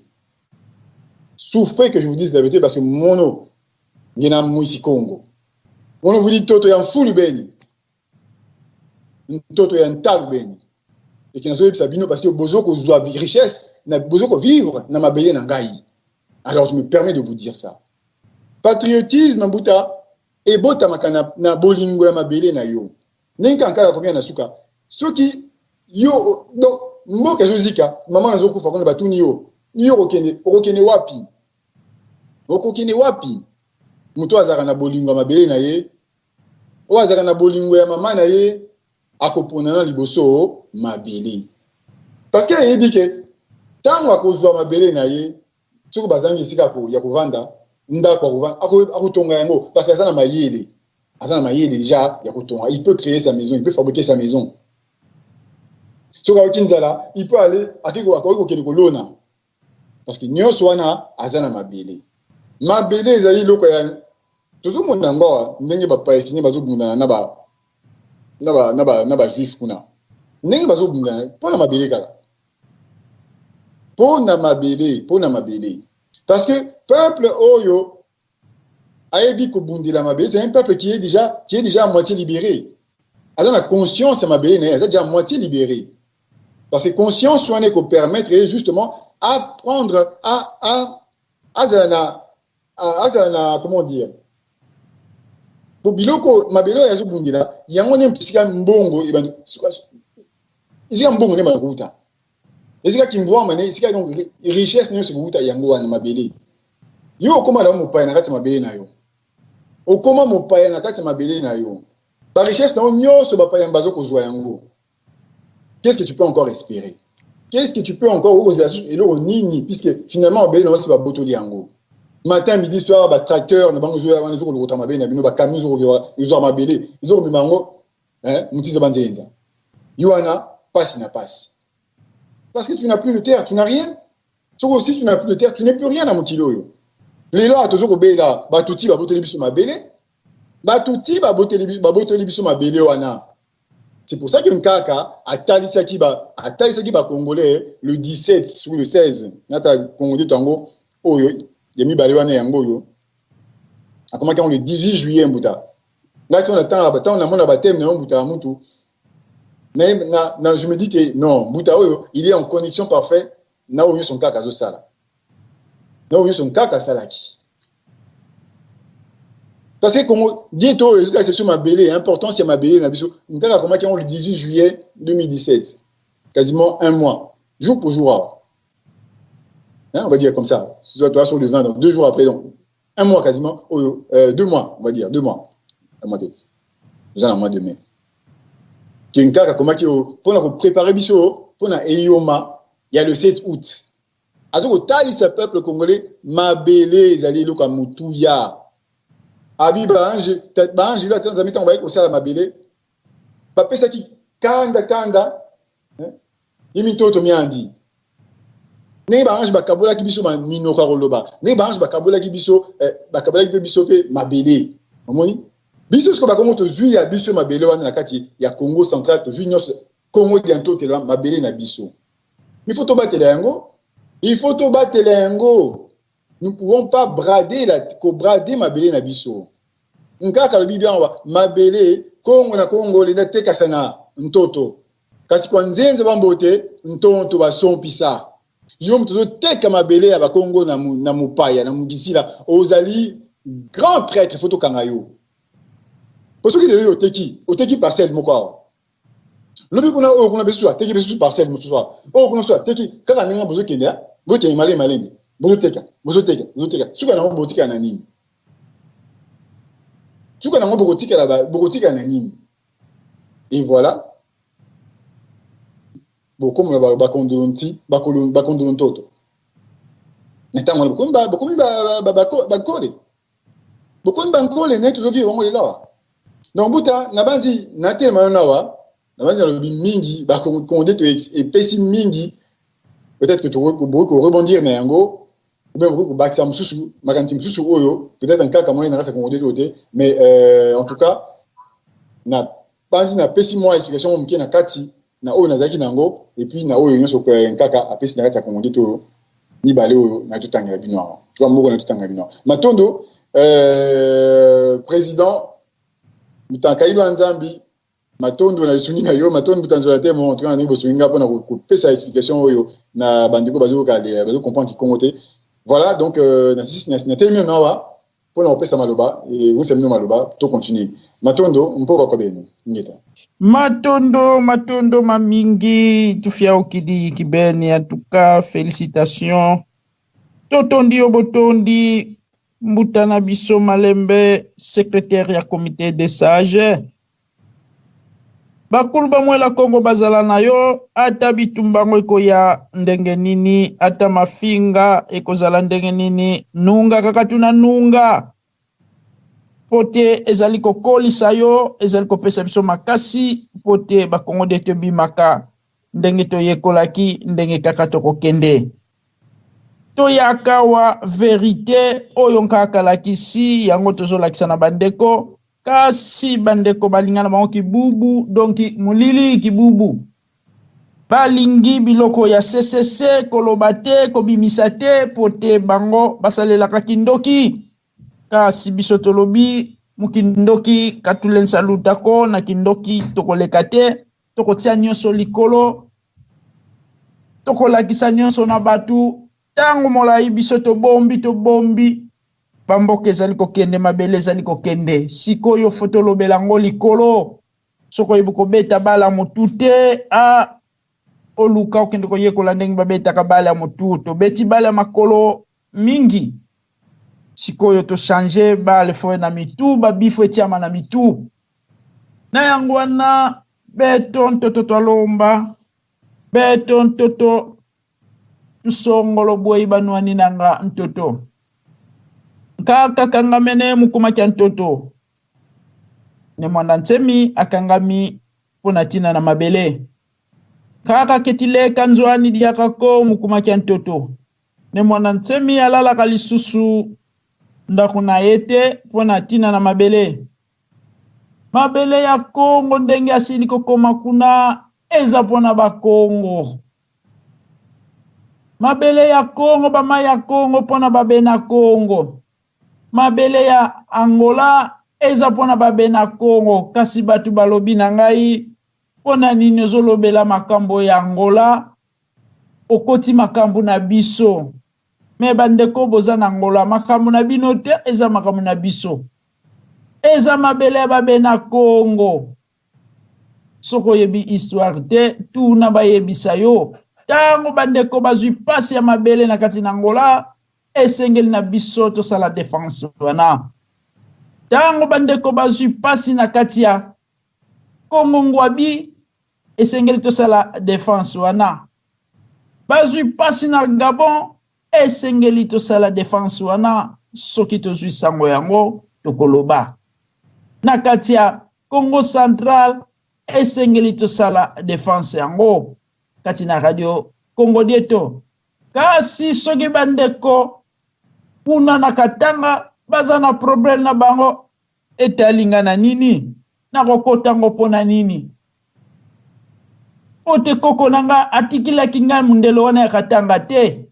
[SPEAKER 2] Souffrez que je vous dise la vérité parce que mono ngena mwisi Congo. Mono vous dit toto ya mfulu beni. Toto ya ntalu beni. Et qui n'a pas sabino parce que bozo ko zwa richesse, na bozo ko vivre na mabele na ngai. Alors je me permets de vous dire ça. Patriotisme mbuta e bota makana na bolingo ya mabele na yo. Nenka nkala combien na suka. Soki yo donc mboka zozika mama nzokufa kona batuni yo. Yo okene wapi? Okokene wapi? Muto azaka na bolingo mabele na ye. O azaka na bolingo ya mama na ye akopona na liboso mabele. Parce que yebi ke tango akozwa mabele na ye soko bazangi sika ko ya kovanda ndako kovanda akotonga yango parce que ça na mayele. Azana mayele déjà ya kotonga. Il peut créer sa maison, il peut fabriquer sa maison. Soko akinzala, il peut aller akiko kene kolona. Parce que nyonso wana azana mabele. Mabele ezali loko ya toujours mon ngo ndenge ba palestinien bazobunda na ba juif kuna. Ndenge bazobunda pona mabele kala. Pona mabele. Parce que peuple oyo ayebi ko bundila mabele, c'est un peuple qui est déjà à moitié libéré. Azana conscience mabele na est déjà à moitié libéré. Parce que conscience soit ne ko permettre justement apprendre à comment dire pour biloko mabelo ya zobundila yango ne mpsika mbongo ibando isika mbongo ne makuta isika kimbwa mane isika donc richesse ne sikuta yango wana mabele yo okoma na mopaya na kati mabele na yo okoma mopaya na kati mabele na yo ba richesse na nyonso bapaya mbazo kozwa yango. Qu'est-ce que tu peux encore espérer? Qu'est-ce que tu peux encore oser et le nini puisque finalement ben non c'est pas botoli yango. Matin midi soir ba tracteur na bango zo ya banzo ko lota mabe na bino ba camion zo yo mabele zo mimango mutiza banzenza. Yuana passe na passe. Parce que tu n'as plus de terre, tu n'as rien. Sauf si tu n'as plus de terre, tu n'es plus rien à Mokilo. Les lois, tu sais là, Batouti va botter les bisous ma belle. Batouti va botter les bisous ma belle wana. C'est pour ça que Nkaka a Talisaki ba congolais le 17 ou le 16. Nata congolais tango oyo, yemi balewana yango yo. A comment le 18 juillet mbuta. Là on attend on a mon baptême na mbuta mutu. Mais je me dis que non, mbuta oyo, il est en connexion parfaite na oyo son kaka zo sala. Na oyo son kaka salaki. Parce que comme dit tout résultat c'est sur ma belé, important c'est ma belé na biso. Nkaka comment le 18 juillet 2017. Quasiment un mois, jour pour jour. Hein, on va dire comme ça. Toi sur le 20 donc 2 jours après donc un mois quasiment 2 mois, on va dire 2 mois. Un mois de. Nous allons en mois de mai. Nkaka comment pour préparer biso pour na Eyoma, il y a le 7 août. Azo tali ce peuple congolais ma belé ezali loka mutuya. Abi bange là tant zamita on va aussi à ma belé. Papa ça qui kanda yimi toto miandi. Ne bange bakabola ki biso ma minoka roloba. Ne bange bakabola ki biso pe ma belé. Omoni? Biso ce que bakomo to zui ya biso ma belé wana na kati ya Congo central to zui nyos Congo bientôt te ma belé na biso. Il faut to battre yango. Il faut to battre yango. Nous ne pouvons pas brader ma belé na biso. Nkaka le bibia ma belé Congo na Congo le te kasana ntoto. Kasi kwa nzenze bambote ntonto ba sompisa. Yom to te ma belé ya ba Congo na mupaya na mugisila ozali grand prêtre photo kangayo. Pour ceux qui le oteki parcelle moko. Lobi kuna besoin teki besoin parcelle moko. Kuna besoin teki kaka ninga besoin kenda. Bote malenge. Bozoteka. Suka na botika na nini? Suka na botika na nini? Et voilà. Bon comme bakondolonti, bakondolontoto. Netango bakoni bakole. Bakoni bankole neto zoki wango lelawa. Donc buta nabandi natel manawa, nabandi na mingi bakonde to et pesi mingi. Peut-être que tu peux rebondir mais yango ou bien beaucoup baksa mususu makanti mususu oyo peut-être un cas comme on a ça qu'on dit côté mais en tout cas na bandi na pesi moi explication mki na kati na oyo nazaki nango et puis na oyo nyonso ko nkaka apesi na kati ya qu'on dit to ni balé oyo na tutanga bino tu vois moko na tutanga bino matondo président mutankailo nzambi matondo na suninga yo matondo butanzola te mo entrer na bosuninga pona ko pesa explication oyo na bandeko bazo comprendre ki kongote voilà donc na termine nawa pona pesa maloba et vous semino maloba to continuer matondo mpo ko beno ngeta
[SPEAKER 1] matondo mamingi tufia okidi kibeni en tout cas félicitations totondi obotondi mbutana biso malembe secrétaire ya comité des sages bakulu bamwe la Congo bazala na yo ata bitumbango ekoya ndenge nini ata mafinga ekozala ndenge nini nunga kaka tuna nunga pote ezali kokolisa yo ezali kopesa biso makasi pote bakongo de te bimaka ndenge toyekolaki ndenge kaka tokokende toyaka wa verite oyo nkaka lakisi yango tozolakisa na bandeko kasi bandeko balingana bango kibubu donc mulili kibubu balingi biloko ya CCC koloba te kobimisa te pote bango basalelaka kindoki kasi biso tolobi mukindoki katulensa lutako na kindoki tokoleka te tokotia nyonso likolo tokolakisa nyonso na batu tango molai biso tobombi bamboka ezali kokende mabele ezali kokende sikoyo fotolobela ngo likolo soko yebukobeta bala motu te oluka okende koyekola ndenge babetaka bala motu tobeti bala makolo mingi sikoyo to changer bale fo na mitu babifo etiama na mitu na yango wana beto ntoto twalomba beto ntoto tusongolo boyi banwani nanga ntoto nkaka kangamene mukuma kya ntoto ne mwana nsemi akangami pona tina na mabele kaka ketile kanzwani diakako mukumaki ntoto ne mwana ntemi alala kalisusu ndakuna yete pona tina na mabele ya Kongo ndenge asili kokoma kuna eza pona ba Kongo mabele ya Kongo bama ya Kongo pona babena Kongo mabele ya Angola eza pona babena Kongo kasi batu balobi na ngai pona nini ozolobela makambo ya Angola okoti makambo na biso me bandeko boza na Angola makambo na bino te eza makambo na biso eza mabele ya babena Kongo soko yebi histoire te tuna bayebisa yo tango bandeko bazwi pasi ya mabele na kati na Angola esengeli na biso tosala défense wana tango bandeko bazwi pasi na kati ya Kongo ngwabi esengeli tosala défense wana bazwi pasi na Gabon esengeli tosala défense wana soki tozwi sango yango tokoloba na kati ya Congo Central esengeli tosala défense yango kati na radio Congo dieto kasi soki bandeko kuna na Katanga baza na problème na bango etalinga na nini na kokotango pona nini ote koko nanga atikila kinga mundelo wana ya Katanga te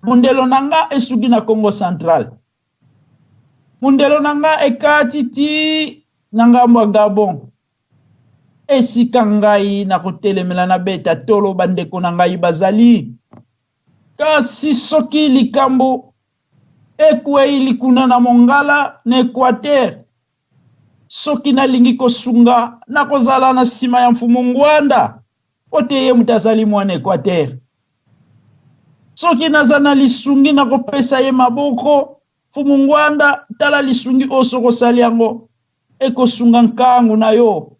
[SPEAKER 1] mundelo nanga esugi na Congo Central mundelo nanga ekati ti nanga mwa Gabon esika ngai na kotelemela na beta tolo bandeko na ngai bazali kasi soki likambo ekwe ilikuna na Mongala na Equateur soki nalingi kosunga na kozala na sima ya mfumu Ngwanda ote ye mutazali mwana Equateur soki nazana lisungi na kopesa ye maboko mfumu Ngwanda tala lisungi oso kosali yango ekosunga nkangu na yo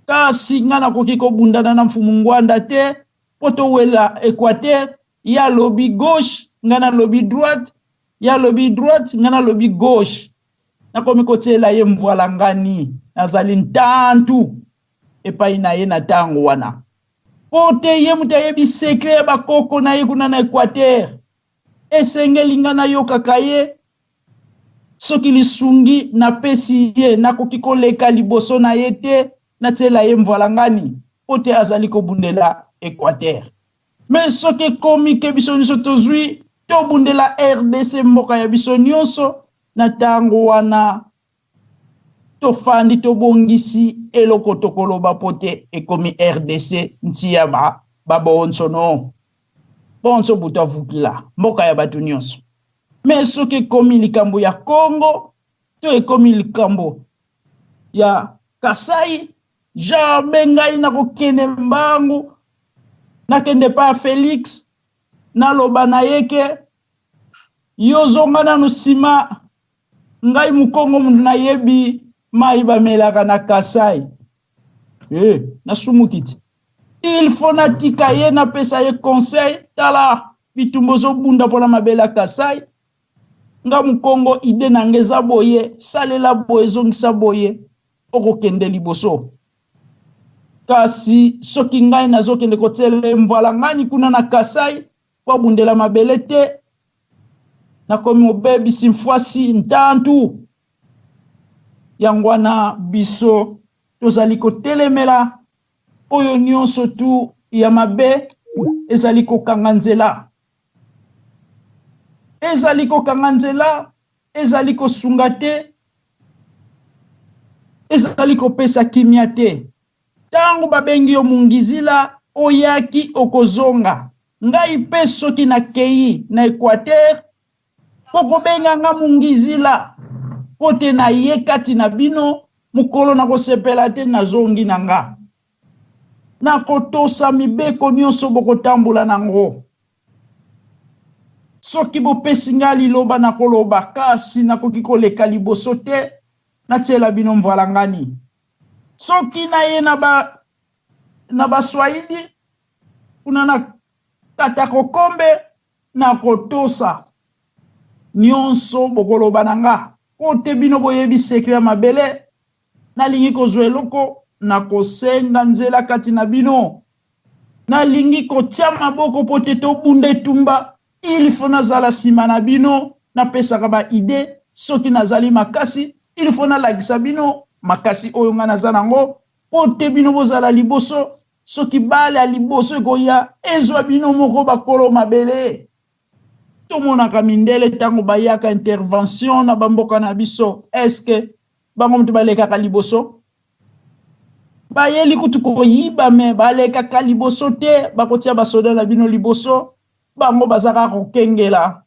[SPEAKER 1] kasi ngana koki kobundana na mfumu Ngwanda te poto wela Equateur ya lobby gauche ngana lobby droite ya lobby droite ngana lobby gauche nakomi kotela ye mvoila ngani nazali ntantu epai na ye na tango wana pote ye mutayebi secret bakoko na ye kuna na Equateur esengeli ngana yo kaka ye soki lisungi na pesi ye nakoki koleka liboso na ye te natela ye mvoila ngani pote azali kobundela Equateur mais soki komi ke biso nyonso tozwi tobundela RDC mboka ya biso nyonso na tango wana tofandi tobongisi eloko tokoloba pote ekomi RDC ntiya babonso no bonso buta vukila mboka ya batu nyonso mais soki ekomi likambo ya Congo to ekomi likambo ya Kasai jamais ngai na kokene mbangu nakende pa Felix naloba na yeke yozonga na nusima ngai mukongo mundu na yebi mai bamelaka na Kasai nasumukiti il faut natika ye na pesa ye conseil tala bitumbo zo bunda pona mabela Kasai nga mukongo ide na ngeza boye salela boye zongisa boye okokende liboso kasi soki ngai nazokende kotele mvoila ngani kuna na Kasai kwa bundela mabele te nakomi obebi simfwasi ntantu yangwana biso tozali kotelemela oyo nyonso tu ya mabe ezali kokanga nzela ezali kosunga te ezali kopesa kimia te tango babengi yo mungizila oyaki okozonga ngai pe soki na kei na Equateur pokobenga nga mungizila pote na ye kati na bino mukolo na kosepela te na zongi na nga na kotosa mibeko nyonso bokotambola nango soki bopesi nga liloba na koloba kasi nakoki koleka liboso te natiela bino mvoila ngani soki na ye na baswahili kuna na kata kokombe na kotosa nyonso bokoloba na nga kote bino boyebi sekre ya mabele nalingi kozwa eloko na kosenga nzela kati na bino na lingi kotia maboko pote to bunde tumba il faut nazala sima na bino na pesa ba ide soki nazali makasi il faut na lagisa bino makasi oyo nga nazana ngo pote bino bozala liboso soki bale a liboso koya ezwa bino moko bakolo mabele to mona kamindele tango bayaka intervention na bamboka na biso est-ce que bango mtu baleka ka liboso bayeli kutu koyiba me baleka ka liboso te bakotia basoda na bino liboso bango bazaka kokengela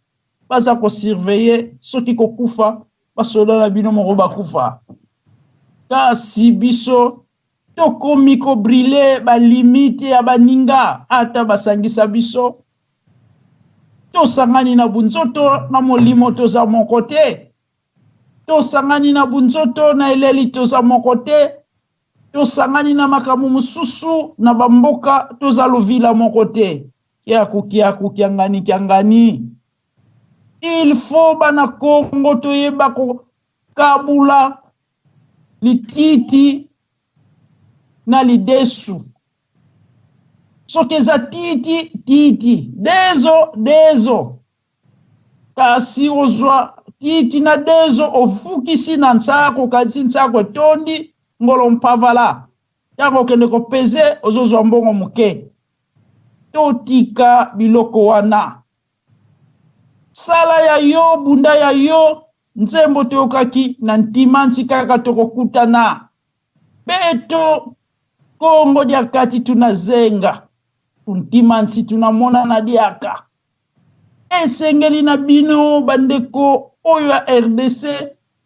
[SPEAKER 1] baza ko surveiller soki kokufa basoda na bino moko bakufa kasi biso tokomi ko briller ba limite ya baninga ata basangisa biso tosangani na bunzoto na molimo toza moko te tosangani na bunzoto na eleli toza moko te tosangani na makamu mususu na bamboka toza lovila moko te kiaku kiangani il faut bana Kongo toyeba ko kabula lititi na lidesu soki eza titi dezo kasi ozwa titi na dezo ofukisi na ntsako kasi ntsako etondi ngolo mpavala yango okende kopeze ozozwa mbongo moke totika biloko wana sala ya yo bunda ya yo nzembo toyokaki na ntima nsi kaka tokokutana beto Kongo dia kati tunazenga ntima nsi tunamonana diaka esengeli na bino bandeko oyo ya RDC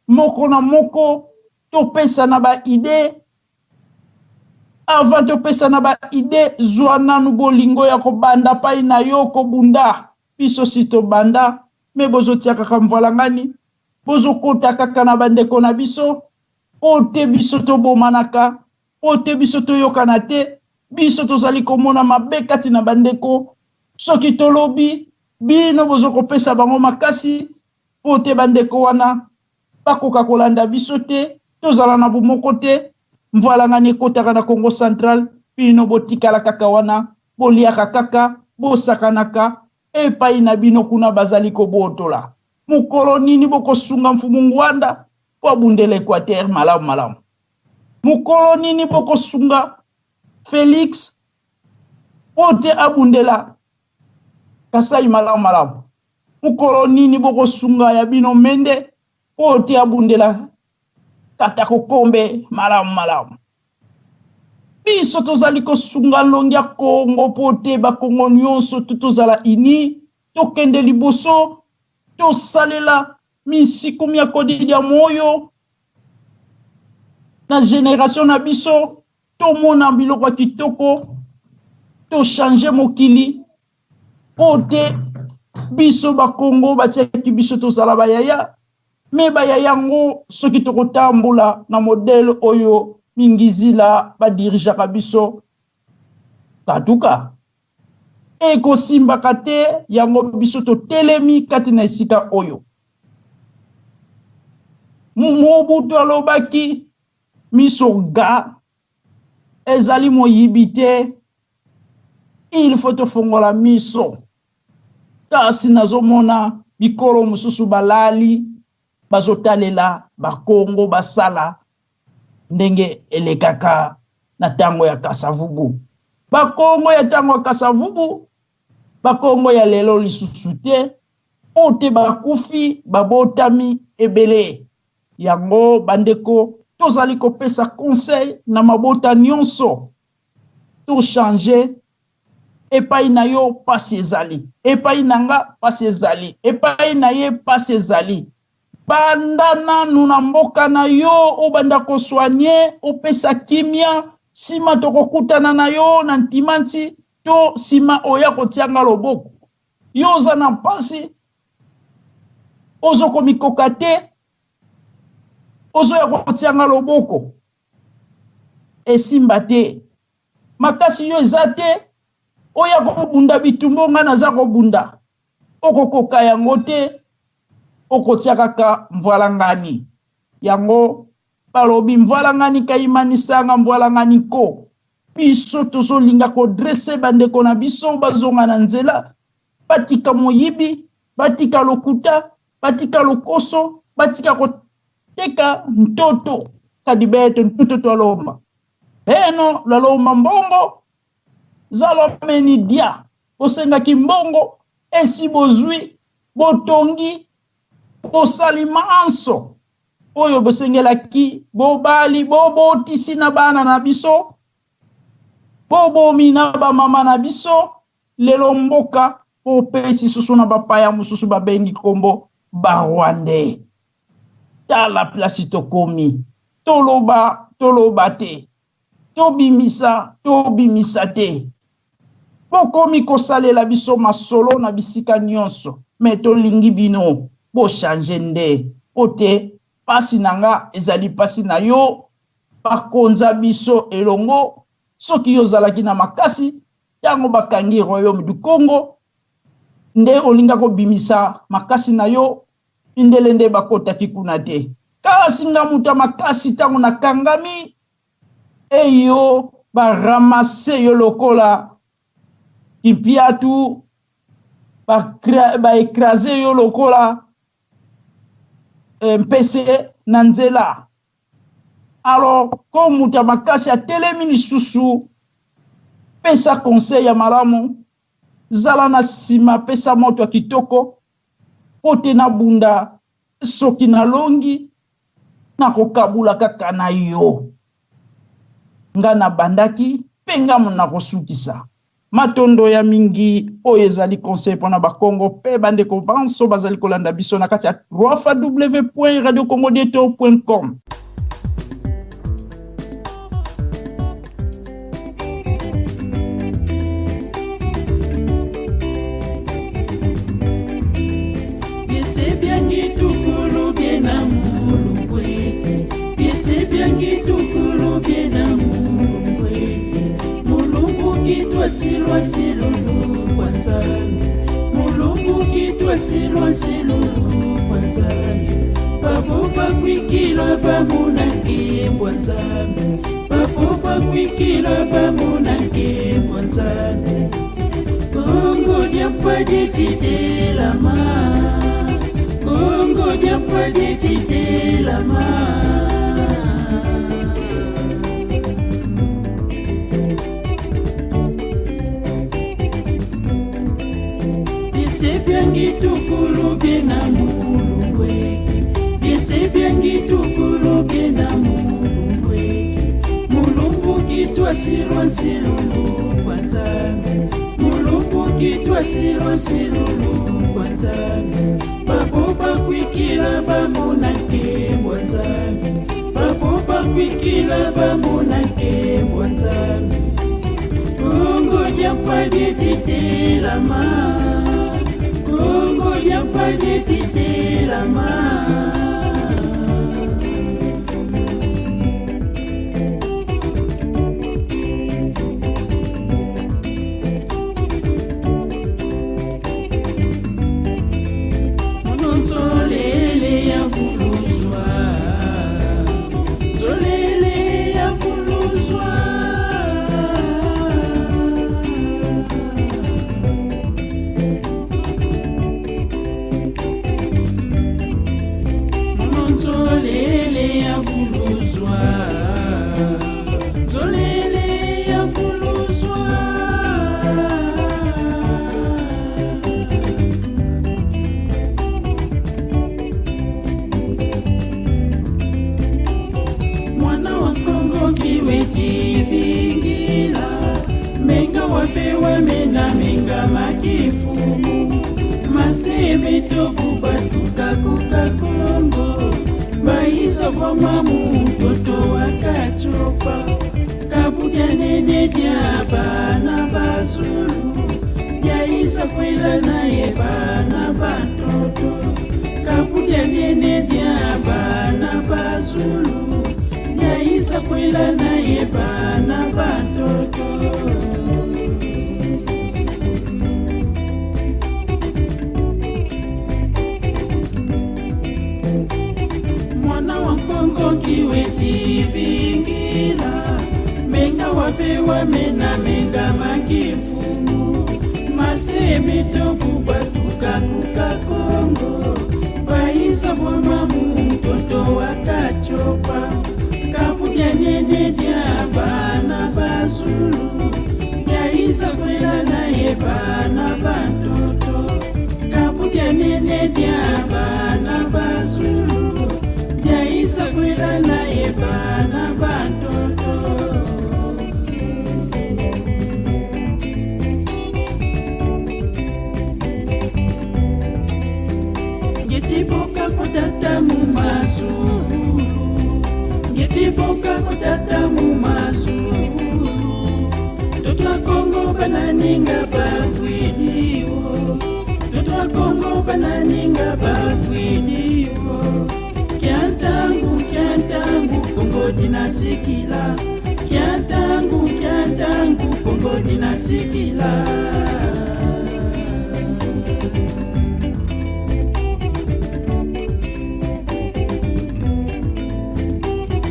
[SPEAKER 1] moko na moko topesa na ba ide avant topesa na ba ide zwana nu bolingo ya kobanda pai na yo kobunda biso sito banda me bozo tiaka kamvala ngani bozo kota kaka na bandeko na biso ote biso to bomanaka ote biso to yokana te biso tozali komona mabe kati na bandeko soki tolobi bino bozo kopesa bango makasi ote bandeko wana bakoka kolanda biso te tozala na bomoko te mvala ngani ekotaka na Congo Central bino botikala kaka wana boliaka kaka bosakanaka epai na bino kuna bazali kobotola mukolo nini bokosunga mfumu ngwanda po bundele Equateur malamu mukolo nini bokosunga Felix ote abundela Kasai malamu mukolo nini bokosunga ya bino Mende ote abundela Kata Kokombe malamu biso tozali kosunga longi ya Kongo pote bakongo nyonso tozala ini tokende liboso tosalela misiku mia kodidi ya moyo na generation na biso tomona biloko ya kitoko to changer mokili pote biso bakongo batiaki biso tozala bayaya me bayaya ngo soki tokotambola na modele oyo mingizila badirijaka biso katuka ekosimbaka te yango biso totelemi kati na esika oyo Mobutu alobaki miso ga ezali moyibi te il faut tofongola miso kasi nazomona bikolo mususu balali bazotalela bakongo basala ndenge elekaka na tango ya Kasavubu bakongo ya tango ya Kasavubu bakongo ya lelo lisusu te ote bakufi babotami ebele yango bandeko tozali kopesa conseil na mabota nyonso to changer epai na yo pasi ezali epai nanga pasi ezali epai na ye pasi ezali banda nanu na mboka na yo obanda koswanye opesa kimia sima tokokutana na yo na ntimanti to sima oya kotianga loboko yo oza na mpasi ozokomikoka te ozoya kotianga loboko esimba te makasi yo eza te oya kobunda bitumbo nga naza kobunda okokoka yango te okotia kaka mvalangani yango balobi mvalangani kaimanisanga mvalangani ko biso tozolinga kodresse bandeko na biso bazonga na nzela, batika moyibi, batika lokuta, batika lokoso, batika koteka ntoto kadibeto ntoto twalomba eno lalomba mbongo zalomeni dia osengaki mbongo esi bozwi botongi bosali manso oyo bosengelaki bobali bobotisi na bana na biso bobomi na bamama na biso lelo mboka popesi susu na bapaya mosusu babengi kombo barwande. Tala plasi tokomi toloba te tobimisa te bokomi kosalela biso masolo na bisika nyonso me tolingi bino bochange nde ote pasi nanga ezali pasi na yo bakonza biso elongo soki yo zalaki na makasi tango bakangi royaume du Congo nde olinga kobimisa makasi na yo indele nde bakotaki kuna te kala singa muta makasi tango na kangami eyo baramase yo lokola kimpiatu baekraze yo lokola mpese na nzela. Alors ko muta makasi atelemi lisusu pesa conseil ya malamu zala na sima pesa moto ya kitoko pote na bunda soki na longi na kokabula kaka na yo nga na bandaki penga mona kosukisa matondo ya mingi oyo ezali conseil pona bakongo pe bandeko banso bazali kolanda biso na kati ya www.radiocongodeto.com.
[SPEAKER 4] Silwa silulu kwanzani mulungu kitwa silwa silulu kwanzani baboba kwikila bamunange kwanzani baboba kwikila bamunange kwanzani Kongo diapade tidelama Kongo diapade tidelama Bisebiangi tukulu bena mulungweki Bisebiangi tukulu bena mulungweki Mulungu kitwa silwa silulu kwanzani Mulungu kitwa silwa silulu kwanzani Baboba kwikila bamunake mwanzani Baboba kwikila bamunake mwanzani Kongo diapade tidelama Kongo diapade tidelama Mononsolele ya vuluzwa Zolele ya vuluzwa Zolele ya vuluzwa Zolele ya vuluzwa Mwana wa Kongo kiweti vingila Menga wafewa mena menga makifumu Masebe toku batuka kuka Kongo Baisa kwa mamu toto wakachopa Kabudia nene diaba na basulu Yaisa kwela na yeba na batoto Kabudia nene diaba na basulu Yaisa kwela na yeba na batoto Mwana wa Kongo kiweti vingila Menga wafewa wafewa mena menga makifumu maseme tokubatuka kuka Kongo baisa voma mtoto wakachopa kapuja nene dia bana bazulu yaisa kwela naye bana bantoto kapuja nene dia bana bazulu yaisa kwela naye bana bantoto Ngetiboka kutata mumazulu Ngetiboka kutata mumazulu Toto wa Kongo bananinga bafuidiwo Toto wa Kongo bananinga bafuidiwo Kiantangu Kongo dinasikila Kiantangu Kongo dinasikila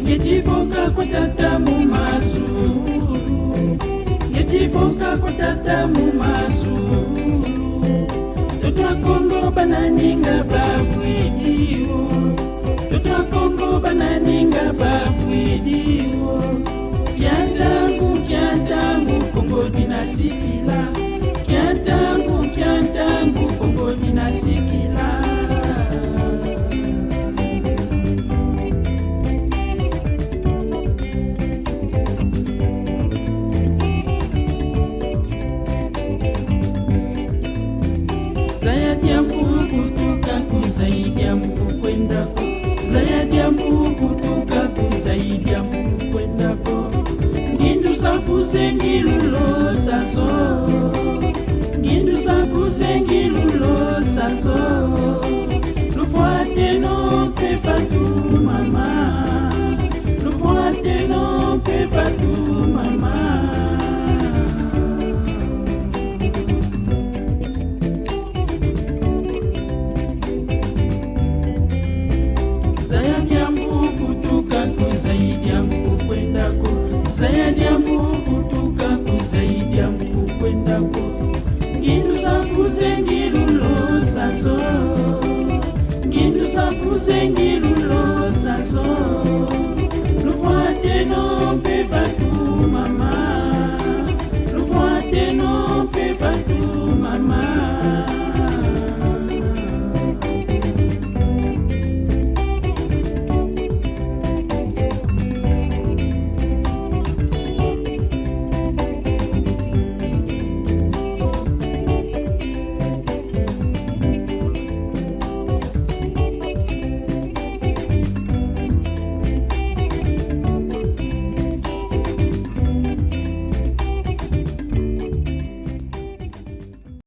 [SPEAKER 4] Ngetiboka kutata mumazulu Ngetiboka kutata mumazulu Toto wa Kongo bananinga bafuidiwo Toto wa Kongo bananinga bafuidiwo Kiantangu Kongo dinasikila Kiantangu Kongo dinasikila Kusaidia mtu kwendako Zayadia mbuku tuka kusaidia mtu kwendako Ngindu sapu sengilulo sazo Ngindu sapu sengilulo sazo Lufuate no pefatu mama Lufuate no pefatu mama Kusaidia mku kwendako Zayadia mbuku tuka kusaidia mku kwendako Ngindu sapu sengilulo sazo Ngindu sapu sengilulo sazo Lufuate no pefatu